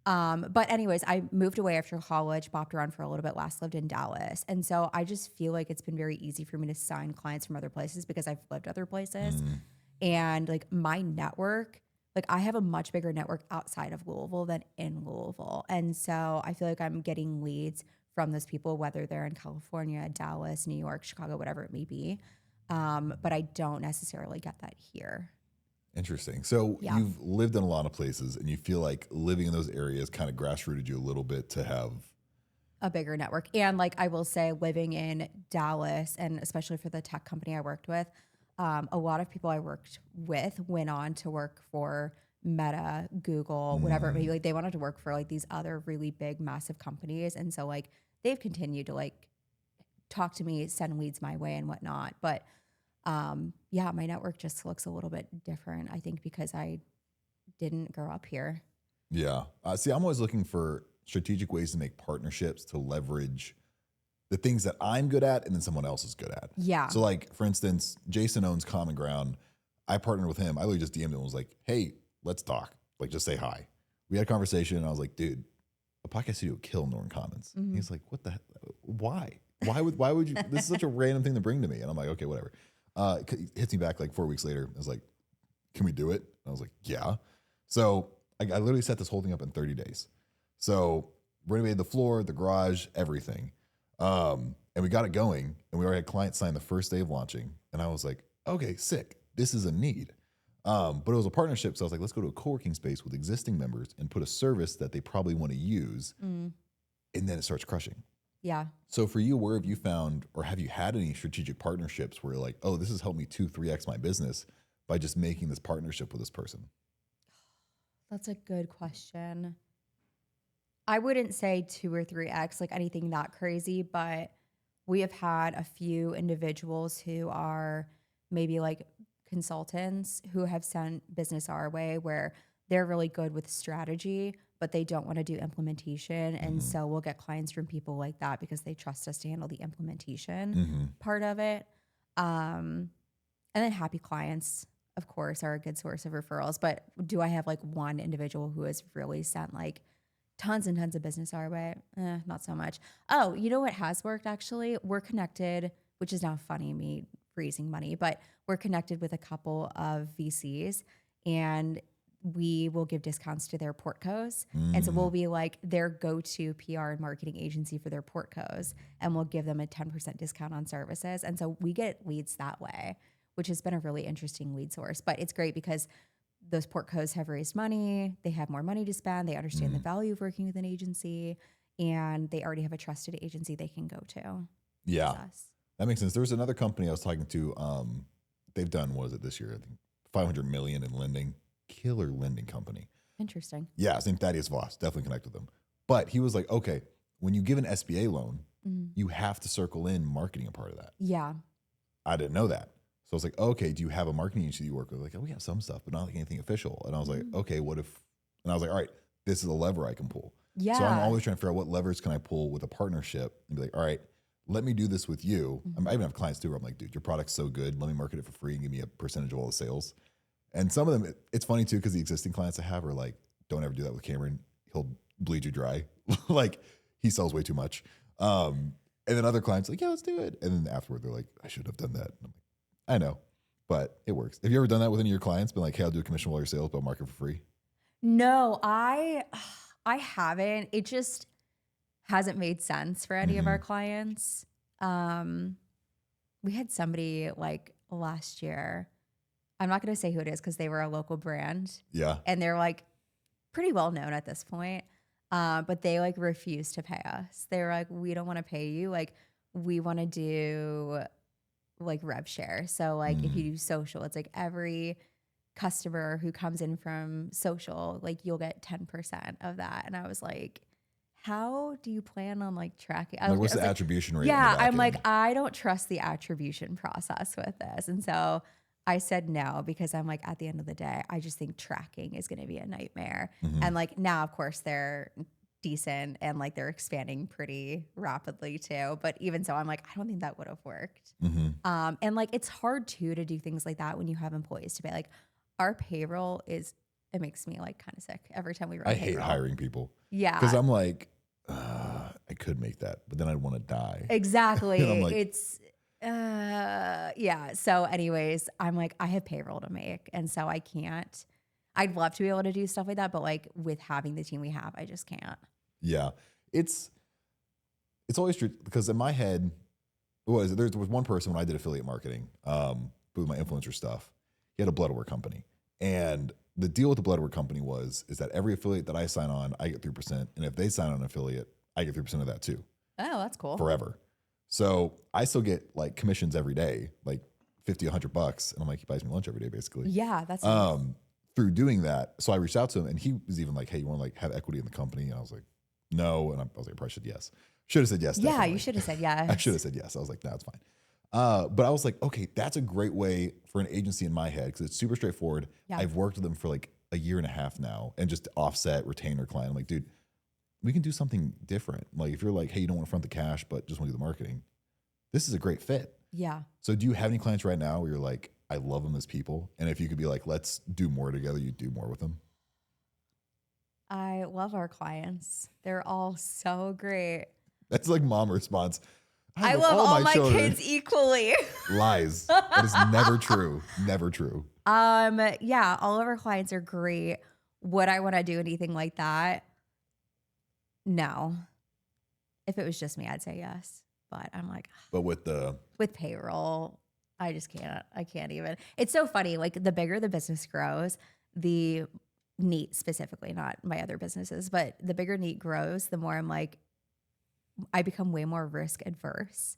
But anyways, I moved away after college, bopped around for a little bit, last lived in Dallas. And so I just feel like it's been very easy for me to sign clients from other places because I've lived other places. Mm. And like my network, like I have a much bigger network outside of Louisville than in Louisville. And so I feel like I'm getting leads from those people, whether they're in California, Dallas, New York, Chicago, whatever it may be. But I don't necessarily get that here. Interesting. So Yeah. you've lived in a lot of places and you feel like living in those areas kind of grassrooted you a little bit to have. A bigger network. And like I will say, living in Dallas, and especially for the tech company I worked with, a lot of people I worked with went on to work for Meta, Google, whatever it may be. Like they wanted to work for like these other really big, massive companies. And so like they've continued to like talk to me, send leads my way and whatnot. But yeah, my network just looks a little bit different, I think, because I didn't grow up here. Yeah. See, I'm always looking for strategic ways to make partnerships to leverage the things that I'm good at and then someone else is good at. Yeah. So like, for instance, Jason owns Common Ground. I partnered with him. I literally just DM'd him and was like, hey, let's talk. Like, just say hi. We had a conversation and I was like, dude, a podcast studio would kill Norton Commons. Mhm. He's like, what the heck? Why? Why would you? This is such a random thing to bring to me. And I'm like, okay, whatever. He hits me back like 4 weeks later. I was like, can we do it? I was like, yeah. So I literally set this whole thing up in 30 days. So renovated the floor, the garage, everything. And we got it going and we already had clients sign the first day of launching. And I was like, okay, sick. This is a need. But it was a partnership. So I was like, let's go to a co-working space with existing members and put a service that they probably want to use. Mm. And then it starts crushing. Yeah. So for you, where have you found, or have you had any strategic partnerships where you're like, oh, this has helped me 2-3x my business by just making this partnership with this person? That's a good question. I wouldn't say 2 or 3x, like anything that crazy, but we have had a few individuals who are maybe like consultants who have sent business our way where they're really good with strategy, but they don't want to do implementation. And so we'll get clients from people like that because they trust us to handle the implementation part of it. And then happy clients, of course, are a good source of referrals. But do I have like one individual who has really sent like tons and tons of business our way? Not so much. Oh, you know what has worked actually? We're connected, which is now funny, me freezing money, but we're connected with a couple of VCs and we will give discounts to their portcos. And so we'll be like their go-to PR and marketing agency for their portcos. And we'll give them a 10% discount on services. And so we get leads that way, which has been a really interesting lead source. But it's great because those portcos have raised money. They have more money to spend. They understand the value of working with an agency. And they already have a trusted agency they can go to. Yeah, Us. that makes sense. There was another company I was talking to. They've done, what was it this year? I think 500 million in lending. Killer lending company. Interesting. Yeah, his name Thaddeus Voss. Definitely connect with him. But he was like, okay, when you give an SBA loan, you have to circle in marketing a part of that. Yeah. I didn't know that. So I was like, okay, do you have a marketing agency you work with? Like, oh, we have some stuff, but not like anything official. And I was like, okay, what if, and I was like, all right, this is a lever I can pull. Yeah. So I'm always trying to figure out what levers can I pull with a partnership and be like, all right, let me do this with you. I even have clients too where I'm like, dude, your product's so good. Let me market it for free and give me a percentage of all the sales. And some of them, it's funny too, because the existing clients I have are like, don't ever do that with Cameron. He'll bleed you dry. Like he sells way too much. And then other clients are like, yeah, let's do it. And then afterward, they're like, I should have done that. And I'm like, I know, but it works. Have you ever done that with any of your clients? Been like, hey, I'll do a commission while your sales, but I'll market for free. No, I haven't. It just hasn't made sense for any of our clients. We had somebody like last year. I'm not going to say who it is because they were a local brand. Yeah. And they're like pretty well known at this point. But they like refused to pay us. They were like, we don't want to pay you. Like we want to do like rev share. So like if you do social, it's like every customer who comes in from social, like you'll get 10% of that. And I was like, how do you plan on like tracking? Like, what's the attribution rate? Yeah, on the back I'm end? like, I don't trust the attribution process with this. And so I said no, because I'm like, at the end of the day, I just think tracking is going to be a nightmare. And like now, of course, they're decent and like they're expanding pretty rapidly too. But even so, I'm like, I don't think that would have worked. And like, it's hard too to do things like that when you have employees to pay. Like our payroll is it makes me like kind of sick every time we run I payroll. hate hiring people. Yeah. Because I'm like, I could make that, but then I'd want to die. Exactly. And I'm like, It's yeah. So anyways, I'm like, I have payroll to make. And so I can't. I'd love to be able to do stuff like that, but like with having the team we have, I just can't. yeah, it's always true because in my head, there was one person when I did affiliate marketing, with my influencer stuff. He had a blood work company, and the deal with the blood work company is that every affiliate that I sign on, I get 3%, and if they sign on an affiliate, I get 3% of that too. Oh, that's cool. Forever. So I still get like commissions every day, like $50, $100, and I'm like, he buys me lunch every day, basically. Yeah, that's nice. Through doing that. So I reached out to him, and he was even like, hey, you want to like have equity in the company? And I was like, no. And I was like, I probably should yes. Should have said yes. Yeah, Definitely. you should have said yes. I should have said yes. I was like, no, it's fine. But I was like, okay, that's a great way for an agency in my head because it's super straightforward. Yeah. I've worked with them for like a year and a half now, and just offset retainer client. I'm like, dude, we can do something different. Like if you're like, hey, you don't want to front the cash, but just want to do the marketing, this is a great fit. Yeah. So do you have any clients right now where you're like, I love them as people, and if you could be like, let's do more together, you do more with them? I love our clients. They're all so great. That's like mom response. I love all my kids equally. Lies. That is never true. Never true. Yeah, all of our clients are great. Would I want to do anything like that? No. If it was just me, I'd say yes. But I'm like, But with payroll, I just can't. I can't even. It's so funny. Like the bigger the business grows, the Neat specifically, not my other businesses, but the bigger Neat grows, the more I'm like, I become way more risk adverse,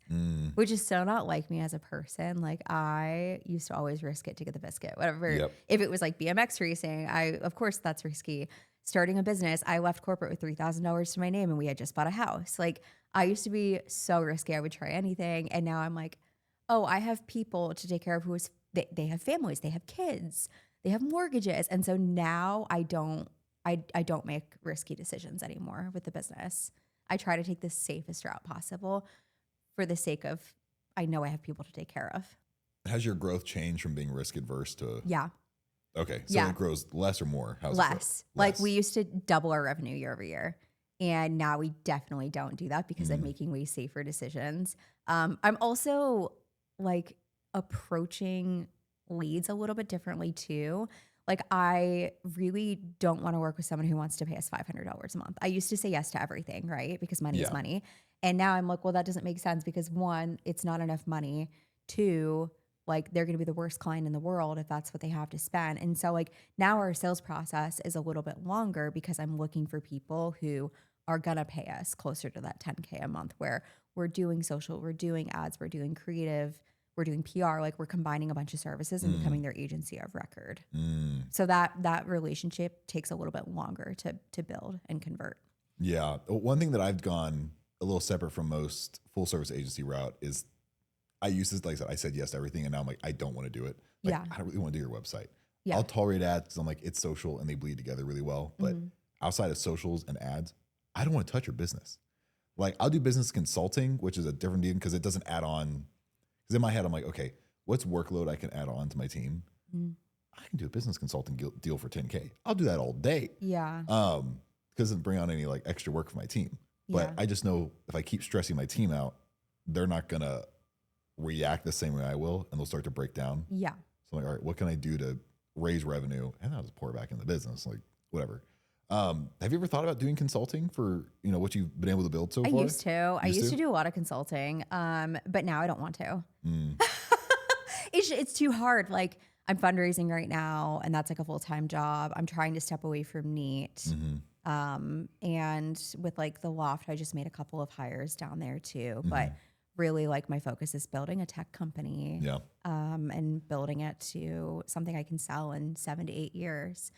which is so not like me as a person. Like I used to always risk it to get the biscuit, whatever. Yep. If it was like BMX racing, of course that's risky. Starting a business, I left corporate with $3,000 to my name and we had just bought a house. Like I used to be so risky. I would try anything. And now I'm like, oh, I have people to take care of they have families, they have kids, they have mortgages. And so now I don't make risky decisions anymore with the business. I try to take the safest route possible for the sake of, I know I have people to take care of. Has your growth changed from being risk adverse to? Yeah. Okay. So Yeah. it grows less or more? How's Less. Like we used to double our revenue year over year. And now we definitely don't do that because I'm making way safer decisions. I'm also like approaching leads a little bit differently too. Like I really don't want to work with someone who wants to pay us $500 a month. I used to say yes to everything, right? Because money is money. And now I'm like, well, that doesn't make sense because one, it's not enough money. Two, like they're going to be the worst client in the world if that's what they have to spend. And so like now our sales process is a little bit longer because I'm looking for people who are going to pay us closer to that $10K a month where we're doing social, we're doing ads, we're doing creative, we're doing PR, like we're combining a bunch of services and becoming their agency of record. So that relationship takes a little bit longer to build and convert. Yeah. One thing that I've gone a little separate from most full service agency route is I used to, like I said, I said yes to everything, and now I'm like, I don't want to do it. Like, I don't really want to do your website. Yeah. I'll tolerate ads because I'm like, it's social and they bleed together really well. But outside of socials and ads, I don't want to touch your business. Like I'll do business consulting, which is a different deal because it doesn't add on. Because in my head, I'm like, okay, what's workload I can add on to my team? I can do a business consulting deal for $10K. I'll do that all day. Yeah. Because it doesn't bring on any like extra work for my team. But I just know if I keep stressing my team out, they're not gonna react the same way I will, and they'll start to break down. Yeah. So I'm like, all right, what can I do to raise revenue? And I'll just pour it back in the business, like whatever. Have you ever thought about doing consulting for what you've been able to build so far? I used to. I used to do a lot of consulting, but now I don't want to. It's too hard. Like I'm fundraising right now, and that's like a full-time job. I'm trying to step away from Neat. And with like the Loft, I just made a couple of hires down there too. But really like my focus is building a tech company. Yeah. And building it to something I can sell in 7 to 8 years.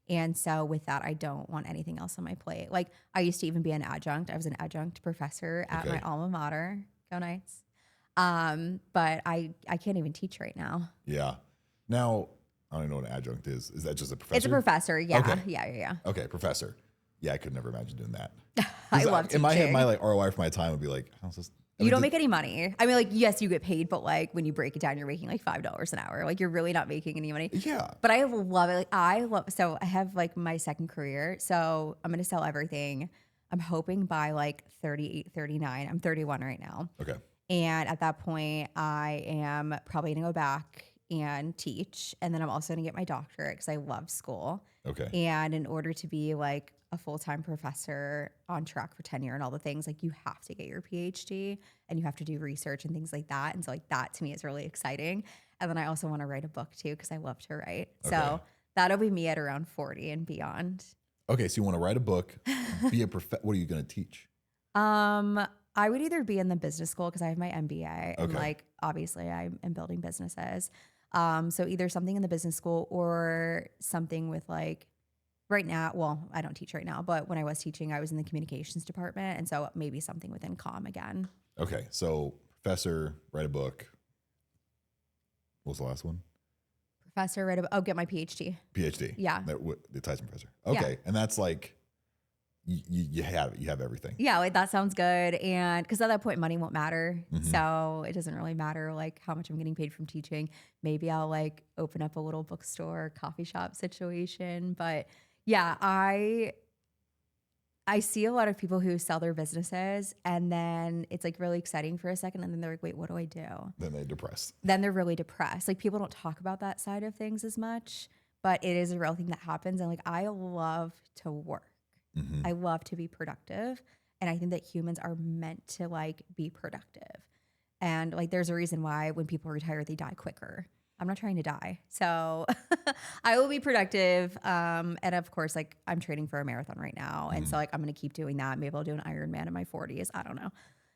And so with that, I don't want anything else on my plate. Like I used to even be an adjunct. I was an adjunct professor at my alma mater. Go Knights. But I can't even teach right now. Yeah. Now, I don't even know what an adjunct is. Is that just a professor? It's a professor. Yeah. Okay. Yeah. Okay. Professor. Yeah. I could never imagine doing that. I love teaching. In my head, my like ROI for my time would be like, how's this? You don't make any money. I mean, like, yes, you get paid, but like when you break it down, you're making like $5 an hour. Like you're really not making any money. Yeah. But I love it. So I have like my second career. So I'm going to sell everything. I'm hoping by like 38, 39. I'm 31 right now. Okay. And at that point, I am probably going to go back and teach. And then I'm also going to get my doctorate because I love school. Okay. And in order to be like a full-time professor on track for tenure and all the things, like you have to get your PhD and you have to do research and things like that. And so like that to me is really exciting. And then I also want to write a book too because I love to write. Okay. So that'll be me at around 40 and beyond. Okay. So you want to write a book, be a what are you going to teach? I would either be in the business school because I have my MBA and Okay. like obviously I'm building businesses. So either something in the business school or something with like right now, well, I don't teach right now, but when I was teaching, I was in the communications department. And so maybe something within comm again. Okay. So professor, write a book. What was the last one? Professor, get my PhD. PhD. Yeah. The Tyson professor. Okay. Yeah. And that's like, you have it. You have everything. Yeah, like that sounds good. And because at that point, money won't matter. Mhm. So it doesn't really matter like how much I'm getting paid from teaching. Maybe I'll like open up a little bookstore, coffee shop situation. But yeah, I see a lot of people who sell their businesses and then it's like really exciting for a second. And then they're like, wait, what do I do? Then they're depressed. Then they're really depressed. Like people don't talk about that side of things as much, but it is a real thing that happens. And like, I love to work. Mm-hmm. I love to be productive. And I think that humans are meant to like be productive. And like, there's a reason why when people retire, they die quicker. I'm not trying to die. So I will be productive. And of course, like I'm training for a marathon right now. And so like, I'm going to keep doing that. Maybe I'll do an Ironman in my 40s. I don't know.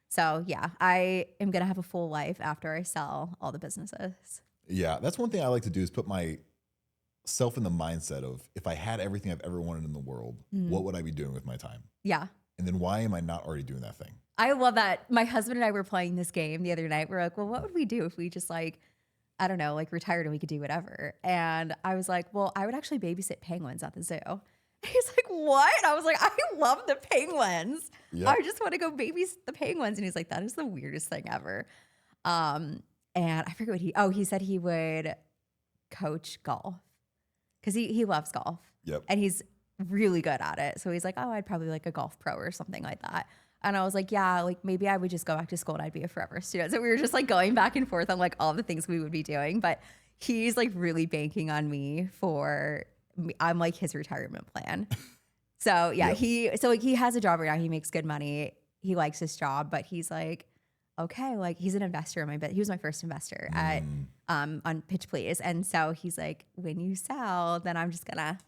So yeah, I am going to have a full life after I sell all the businesses. Yeah. That's one thing I like to do is put myself in the mindset of if I had everything I've ever wanted in the world, what would I be doing with my time? Yeah. And then why am I not already doing that thing? I love that. My husband and I were playing this game the other night. We're like, well, what would we do if we just like, I don't know, like retired and we could do whatever. And I was like, well, I would actually babysit penguins at the zoo. He's like, what? I was like, I love the penguins. Yeah. I just want to go babysit the penguins. And he's like, that is the weirdest thing ever. And I forget what he said he would coach golf because he loves golf. Yep. And he's really good at it. So he's like, oh, I'd probably like a golf pro or something like that. And I was like, yeah, like maybe I would just go back to school and I'd be a forever student. So we were just like going back and forth on like all the things we would be doing. But he's like really banking on me I'm like his retirement plan. So yeah, Yep. he has a job right now. He makes good money. He likes his job, but he's like, okay, like he's an investor in my bit. He was my first investor at on Pitch Please. And so he's like, when you sell, then I'm just gonna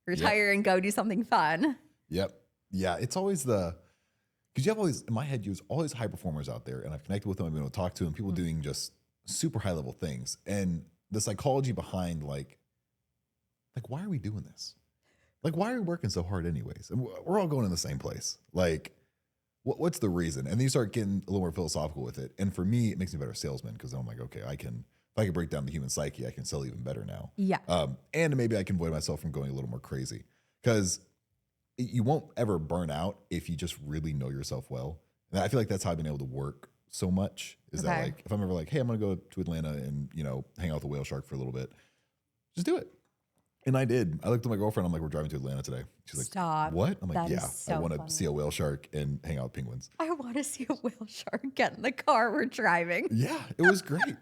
retire and go do something fun. Yep. Yeah. It's always because you have all these, in my head, there's all these high performers out there, and I've connected with them, I've been able to talk to them, people doing just super high level things. And the psychology behind like, why are we doing this? Like, why are we working so hard anyways? And we're all going in the same place. Like, what's the reason? And then you start getting a little more philosophical with it. And for me, it makes me a better salesman because I'm like, okay, if I can break down the human psyche, I can sell even better now. Yeah. And maybe I can avoid myself from going a little more crazy because you won't ever burn out if you just really know yourself well. And I feel like that's how I've been able to work so much is that like, if I'm ever like, hey, I'm going to go to Atlanta and, hang out with a whale shark for a little bit, just do it. And I did. I looked at my girlfriend. I'm like, we're driving to Atlanta today. She's like, stop. What? I'm like, That is yeah, so I want to funny. see a whale shark and hang out with penguins. I want to see a whale shark get in the car we're driving. Yeah, it was great.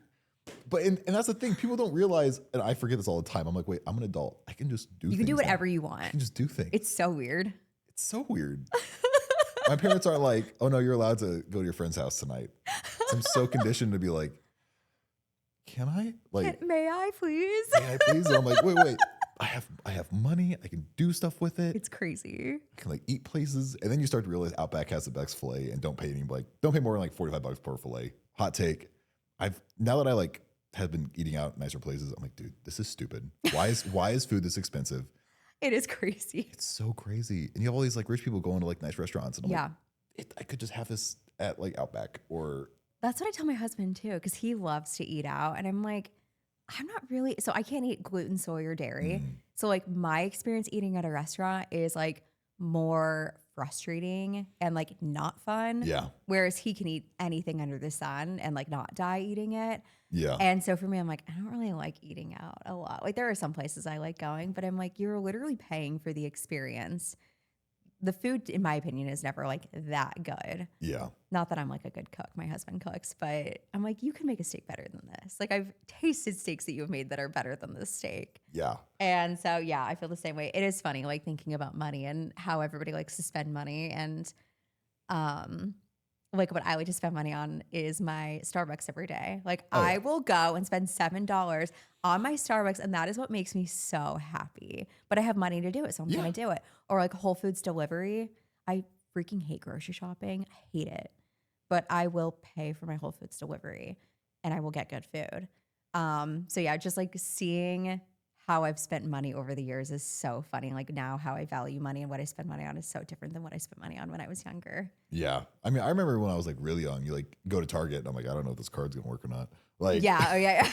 But and that's the thing. People don't realize, and I forget this all the time. I'm like, wait, I'm an adult. I can just do You things. can do now. whatever you I want. can just do things. It's so weird. It's so weird. My parents aren't like, oh no, you're allowed to go to your friend's house tonight. So I'm so conditioned to be like, can I? Like, May I please? may I please? And I'm like, wait. I have money. I can do stuff with it. It's crazy. I can like eat places. And then you start to realize Outback has the best filet and don't pay more than like $45 per filet. Hot take. Now that I like have been eating out at nicer places, I'm like, dude, this is stupid. Why is food this expensive? It is crazy. It's so crazy. And you have all these like rich people going to like nice restaurants. And I'm Yeah. like, I could just have this at like Outback or. That's what I tell my husband too, because he loves to eat out. And I'm like, I'm not really, so I can't eat gluten, soy, or dairy. So like my experience eating at a restaurant is like more frustrating and like not fun. Yeah. Whereas he can eat anything under the sun and like not die eating it. Yeah. And so for me, I'm like, I don't really like eating out a lot. Like there are some places I like going, but I'm like, you're literally paying for the experience. The food, in my opinion, is never like that good. Yeah. Not that I'm like a good cook. My husband cooks, but I'm like, you can make a steak better than this. Like I've tasted steaks that you've made that are better than this steak. Yeah. And so, yeah, I feel the same way. It is funny, like thinking about money and how everybody likes to spend money. And like what I like to spend money on is my Starbucks every day. Like I will go and spend $7 on my Starbucks, and that is what makes me so happy. But I have money to do it, so I'm gonna do it. Or like Whole Foods delivery. I freaking hate grocery shopping. I hate it. But I will pay for my Whole Foods delivery and I will get good food. So yeah, just like seeing how I've spent money over the years is so funny. Like now how I value money and what I spend money on is so different than what I spent money on when I was younger. Yeah. I mean, I remember when I was like really young, you like go to Target and I'm like, I don't know if this card's gonna work or not. Like, Yeah. Oh yeah.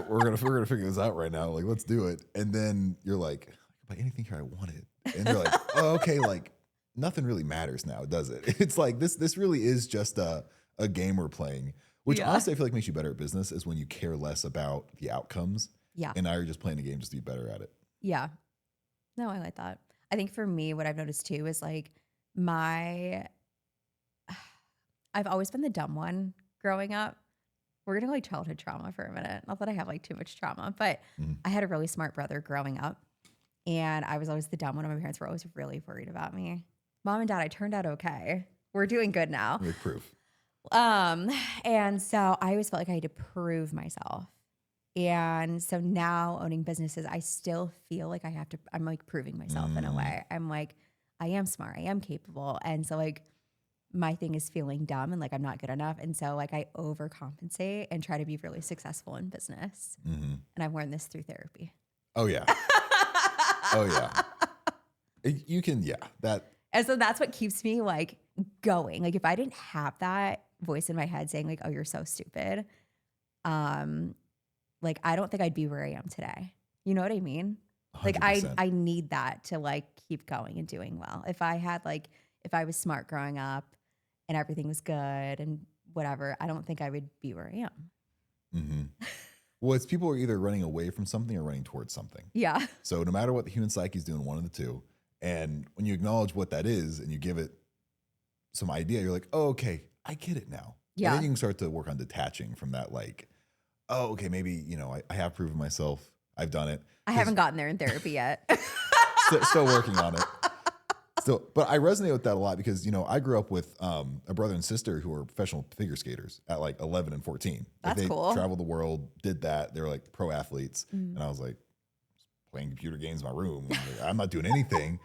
we're gonna figure this out right now. Like, let's do it. And then you're like, I can buy anything here I wanted. And you're like, oh, okay, like nothing really matters now, does it? It's like this really is just a game we're playing. Which honestly I feel like makes you better at business is when you care less about the outcomes. Yeah. And now you're just playing the game just to be better at it. Yeah. No, I like that. I think for me, what I've noticed too is like I've always been the dumb one growing up. We're gonna go like childhood trauma for a minute. Not that I have like too much trauma, but I had a really smart brother growing up. And I was always the dumb one. And my parents were always really worried about me. Mom and Dad, I turned out okay. We're doing good now. Like proof. And so I always felt like I had to prove myself. And so now owning businesses, I still feel like I'm like proving myself in a way. I'm like, I am smart, I am capable. And so like my thing is feeling dumb and like I'm not good enough. And so like I overcompensate and try to be really successful in business. And I've learned this through therapy. Oh yeah. Oh yeah. You can, that. And so that's what keeps me like going. Like if I didn't have that voice in my head saying like, oh, you're so stupid. Like, I don't think I'd be where I am today. You know what I mean? 100%. Like I need that to like keep going and doing well. If I was smart growing up and everything was good and whatever, I don't think I would be where I am. Well, it's people are either running away from something or running towards something. Yeah. So no matter what the human psyche is doing, one of the two. And when you acknowledge what that is and you give it some idea, you're like, oh, okay, I get it now. Yeah. And then you can start to work on detaching from that, like, oh, okay, maybe, I have proven myself. I've done it. I haven't gotten there in therapy yet. Still working on it. But I resonate with that a lot because, I grew up with a brother and sister who were professional figure skaters at like 11 and 14. That's they cool. Traveled the world, did that. They were like pro athletes. And I was like playing computer games in my room. Like, I'm not doing anything.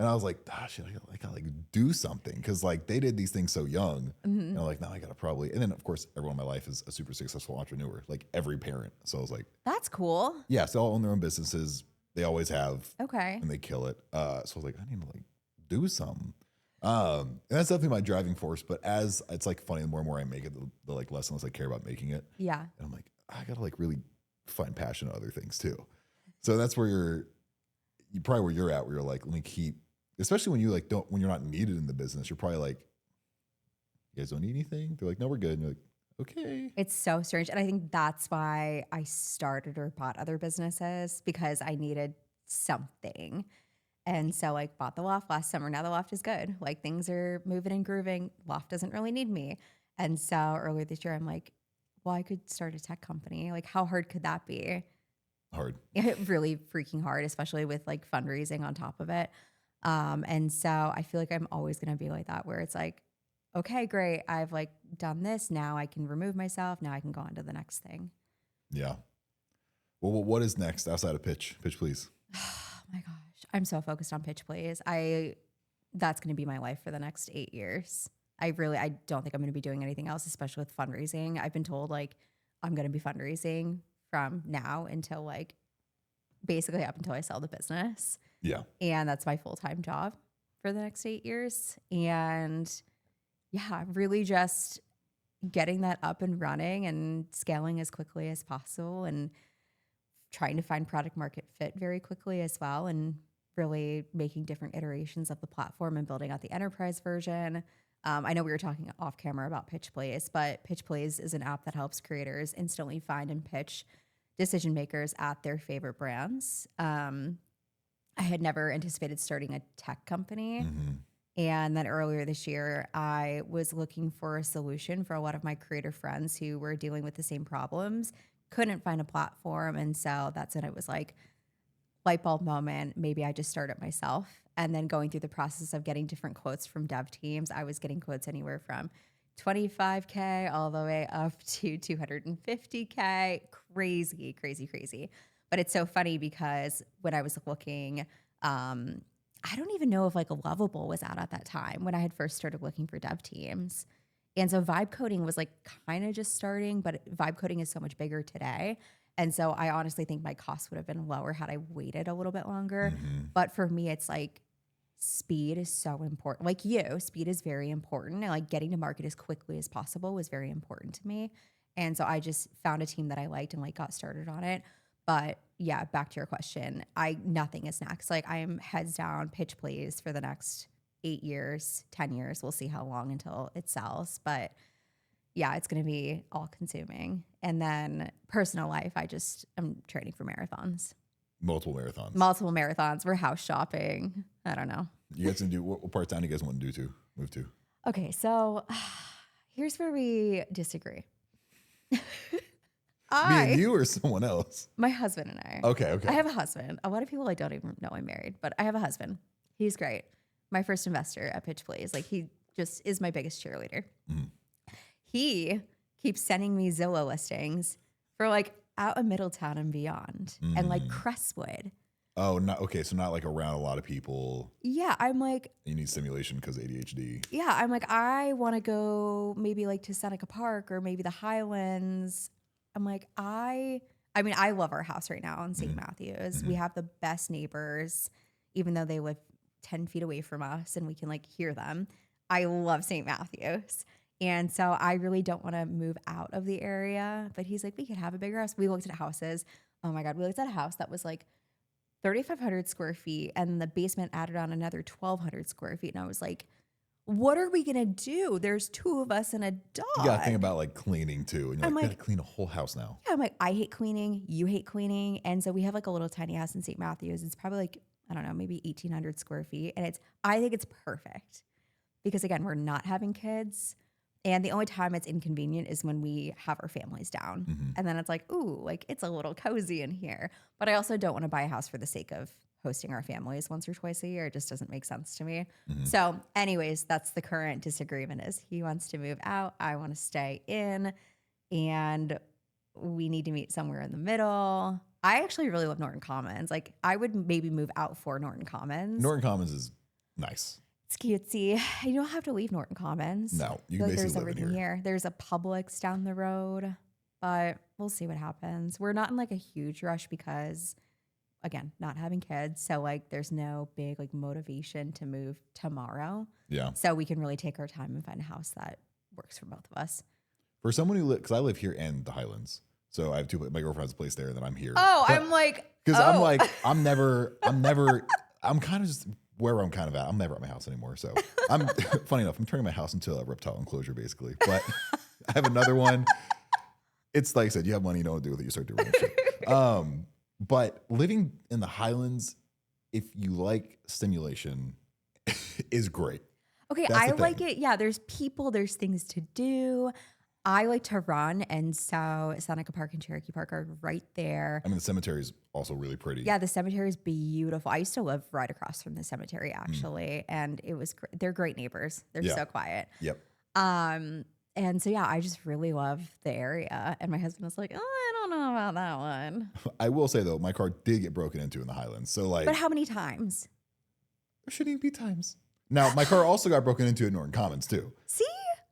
And I was like, shit, I gotta like do something. Because like they did these things so young. And I'm like, no, I gotta probably. And then of course, everyone in my life is a super successful entrepreneur, like every parent. So I was like, That's cool. yeah, so they all own their own businesses. They always have. Okay. And they kill it. So I was like, I need to like do something. And that's definitely my driving force. But as it's like funny, the more and more I make it, the like less and less I care about making it. Yeah. And I'm like, I gotta like really find passion in other things too. So that's where you're probably where you're at, where you're like, let me keep, especially when you like when you're not needed in the business, you're probably like, you guys don't need anything? They're like, no, we're good. And you're like, okay. It's so strange. And I think that's why I started or bought other businesses because I needed something. And so like bought the Loft last summer. Now the Loft is good. Like things are moving and grooving. Loft doesn't really need me. And so earlier this year, I'm like, well, I could start a tech company. Like how hard could that be? Hard. Really freaking hard, especially with like fundraising on top of it. And so I feel like I'm always going to be like that, where it's like, okay, great. I've like done this. Now I can remove myself. Now I can go on to the next thing. Yeah. Well, what is next outside of pitch? Pitch, please. Oh my gosh. I'm so focused on pitch, please. That's going to be my life for the next 8 years. I don't think I'm going to be doing anything else, especially with fundraising. I've been told like I'm going to be fundraising from now until like basically up until I sell the business. Yeah. And that's my full-time job for the next 8 years. And yeah, really just getting that up and running and scaling as quickly as possible and trying to find product market fit very quickly as well and really making different iterations of the platform and building out the enterprise version. I know we were talking off camera about Pitch Plays, but Pitch Plays is an app that helps creators instantly find and pitch decision makers at their favorite brands. I had never anticipated starting a tech company. And then earlier this year, I was looking for a solution for a lot of my creator friends who were dealing with the same problems, couldn't find a platform. And so that's when it was like, light bulb moment, maybe I just start it myself. And then going through the process of getting different quotes from dev teams, I was getting quotes anywhere from 25K all the way up to 250K. Crazy, crazy, crazy. But it's so funny because when I was looking, I don't even know if like a Lovable was out at that time when I had first started looking for dev teams. And so vibe coding was like kind of just starting, but vibe coding is so much bigger today. And so I honestly think my costs would have been lower had I waited a little bit longer. But for me, it's like speed is so important. Like you, speed is very important. And like getting to market as quickly as possible was very important to me. And so I just found a team that I liked and like got started on it. But yeah, back to your question, nothing is next. Like I am heads down, Pitch Plays for the next 8 years, 10 years. We'll see how long until it sells. But yeah, it's going to be all consuming. And then personal life, I'm training for marathons. Multiple marathons. Multiple marathons. We're house shopping. I don't know. You guys can do, what part of town do you guys want to move to? Okay, so here's where we disagree. Me and you or someone else? My husband and I. Okay. I have a husband. A lot of people I don't even know I'm married, but I have a husband. He's great. My first investor at Pitch Plays. Like he just is my biggest cheerleader. He keeps sending me Zillow listings for like out of Middletown and beyond and like Crestwood. Oh, not okay. So not like around a lot of people. Yeah, I'm like, You need stimulation because ADHD. yeah, I'm like, I want to go maybe like to Seneca Park or maybe the Highlands. I'm like, I mean, I love our house right now in St. Matthews. We have the best neighbors, even though they live 10 feet away from us and we can like hear them. I love St. Matthews. And so I really don't want to move out of the area. But he's like, we could have a bigger house. We looked at houses. Oh my God. We looked at a house that was like 3,500 square feet and the basement added on another 1,200 square feet. And I was like, what are we going to do? There's 2 of us and a dog. You got to think about like cleaning too. And you're I'm like, like, got to clean a whole house now. Yeah, I'm like, I hate cleaning. You hate cleaning. And so we have like a little tiny house in St. Matthews. It's probably like, I don't know, maybe 1,800 square feet. And I think it's perfect because again, we're not having kids. And the only time it's inconvenient is when we have our families down. And then it's like, ooh, like it's a little cozy in here. But I also don't want to buy a house for the sake of hosting our families once or twice a year. It just doesn't make sense to me. So anyways, that's the current disagreement is he wants to move out. I want to stay in and we need to meet somewhere in the middle. I actually really love Norton Commons. Like I would maybe move out for Norton Commons. Norton Commons is nice. It's cutesy. You don't have to leave Norton Commons. No, you Like, basically there's live in everything here. here. There's a Publix down the road, but we'll see what happens. We're not in like a huge rush because, again, not having kids. So like, there's no big like motivation to move tomorrow. Yeah. So we can really take our time and find a house that works for both of us. For someone who lives, because I live here and the Highlands. So I have my girlfriend has a place there and then I'm here. Oh, I'm like, Because I'm like, I'm kind of just where I'm kind of at. I'm never at my house anymore. So I'm funny enough, I'm turning my house into a reptile enclosure basically. But I have another one. It's like I said, you have money, you know what to do with it, you start doing shit. But living in the Highlands, if you like stimulation, is great. okay, That's I the like thing. it. Yeah, there's people, there's things to do. I like to run. And so Seneca Park and Cherokee Park are right there. I mean, the cemetery is also really pretty. Yeah, the cemetery is beautiful. I used to live right across from the cemetery, actually, and it was. They're great neighbors. They're Yeah. so quiet. Yep. And so yeah, I just really love the area. And my husband was like, "Oh, I don't know about that one." I will say though, my car did get broken into in the Highlands. So like, But how many times? there shouldn't even be times. Now, my car also got broken into at Norton Commons too. See?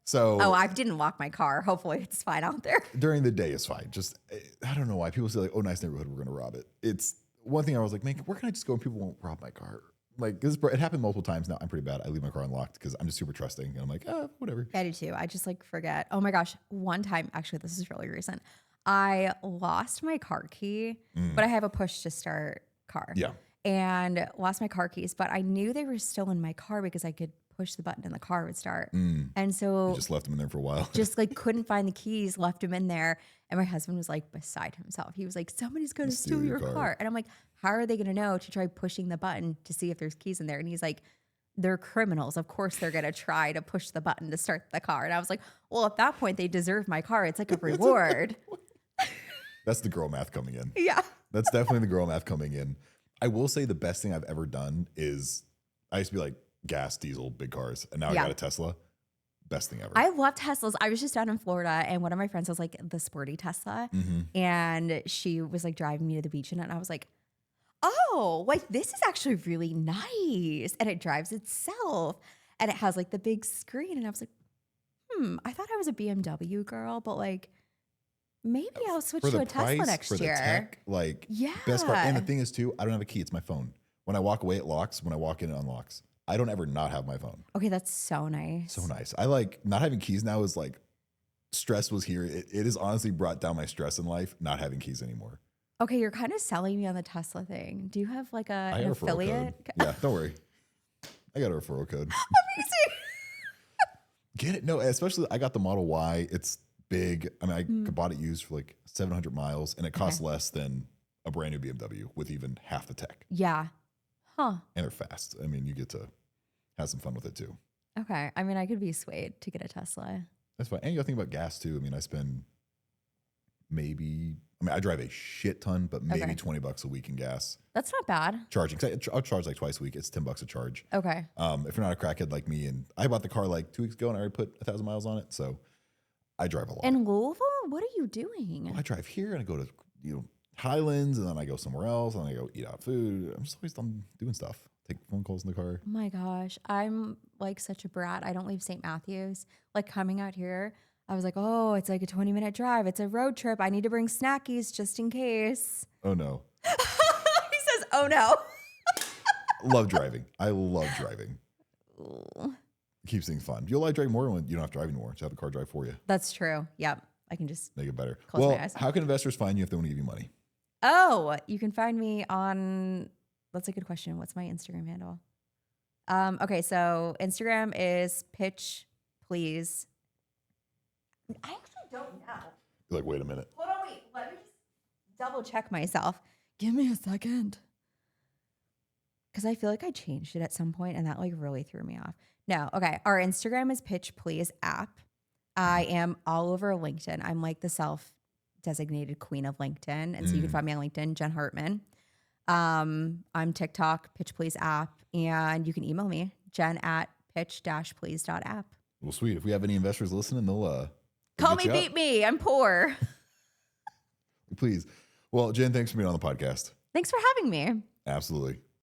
So Oh, I didn't lock my car. Hopefully, it's fine out there. during the day is fine. Just, I don't know why people say like, oh, nice neighborhood, we're going to rob it. It's one thing I was like, man, where can I just go and people won't rob my car? Like it happened multiple times now. I'm pretty bad. I leave my car unlocked because I'm just super trusting. And I'm like, whatever. I do too. I just like forget. Oh my gosh. One time, actually, this is really recent. I lost my car key, but I have a push to start car. Yeah. and lost my car keys, but I knew they were still in my car because I could push the button and the car would start. And You so just left them in there for a while. just like couldn't find the keys, left them in there. And my husband was like beside himself. He was like, somebody's going to steal your car. And I'm like, how are they going to know to try pushing the button to see if there's keys in there? And he's like, they're criminals. Of course, they're going to try to push the button to start the car. And I was like, well, at that point, they deserve my car. It's like a reward. That's the girl math coming in. Yeah. That's definitely the girl math coming in. I will say the best thing I've ever done is I used to be like gas, diesel, big cars. And now I got a Tesla. Best thing ever. I love Teslas. I was just down in Florida and one of my friends was like the sporty Tesla. And she was like driving me to the beach in it. And I was like, oh, like this is actually really nice. And it drives itself. And it has like the big screen. And I was like, I thought I was a BMW girl, but like maybe I'll switch to a Tesla next year. The tech, like best part. And the thing is too, I don't have a key. It's my phone. When I walk away, it locks. When I walk in, it unlocks. I don't ever not have my phone. Okay, that's so nice. So nice. I like not having keys now is like stress was here. It has honestly brought down my stress in life, not having keys anymore. Okay, you're kind of selling me on the Tesla thing. Do you have like an affiliate? Yeah, don't worry. I got a referral code. Amazing. Get it? No, especially I got the Model Y. It's big. I mean, I bought it used for like 700 miles and it costs less than a brand new BMW with even half the tech. Yeah. Huh. And they're fast. I mean, you get to have some fun with it too. Okay. I mean, I could be swayed to get a Tesla. That's fine. And you got to think about gas too. I mean, I drive a shit ton, but maybe $20 a week in gas. That's not bad. Charging. I'll charge like twice a week. It's $10 a charge. Okay. If you're not a crackhead like me, and I bought the car like 2 weeks ago and I already put 1,000 miles on it. So I drive a lot. In Louisville? What are you doing? I drive here and I go to, Highlands and then I go somewhere else and then I go eat out food. I'm just always doing stuff. Take phone calls in the car. Oh my gosh. I'm like such a brat. I don't leave St. Matthews. Like coming out here, I was like, oh, it's like a 20-minute drive. It's a road trip. I need to bring snackies just in case. Oh no. He says, oh no. Love driving. I love driving. It keeps things fun. You'll like driving more when you don't have to drive anymore. Just have the car drive for you. That's true. Yep. I can just make it better. Close my eyes. How can investors find you if they want to give you money? Oh, you can find me on, that's a good question. What's my Instagram handle? Okay, so Instagram is pitch please. I actually don't know. You're like, wait a minute. Hold on, wait. Let me just double check myself. Give me a second. Because I feel like I changed it at some point and that like really threw me off. No, okay. Our Instagram is pitch please app. I am all over LinkedIn. I'm like the self-designated queen of LinkedIn. And so you can find me on LinkedIn, Jen Hartman. I'm TikTok, pitch please app. And you can email me, jen@pitch-please.app. Well, sweet. If we have any investors listening, they'll call me, beat me. I'm poor. Please. Well, Jen, thanks for being on the podcast. Thanks for having me. Absolutely.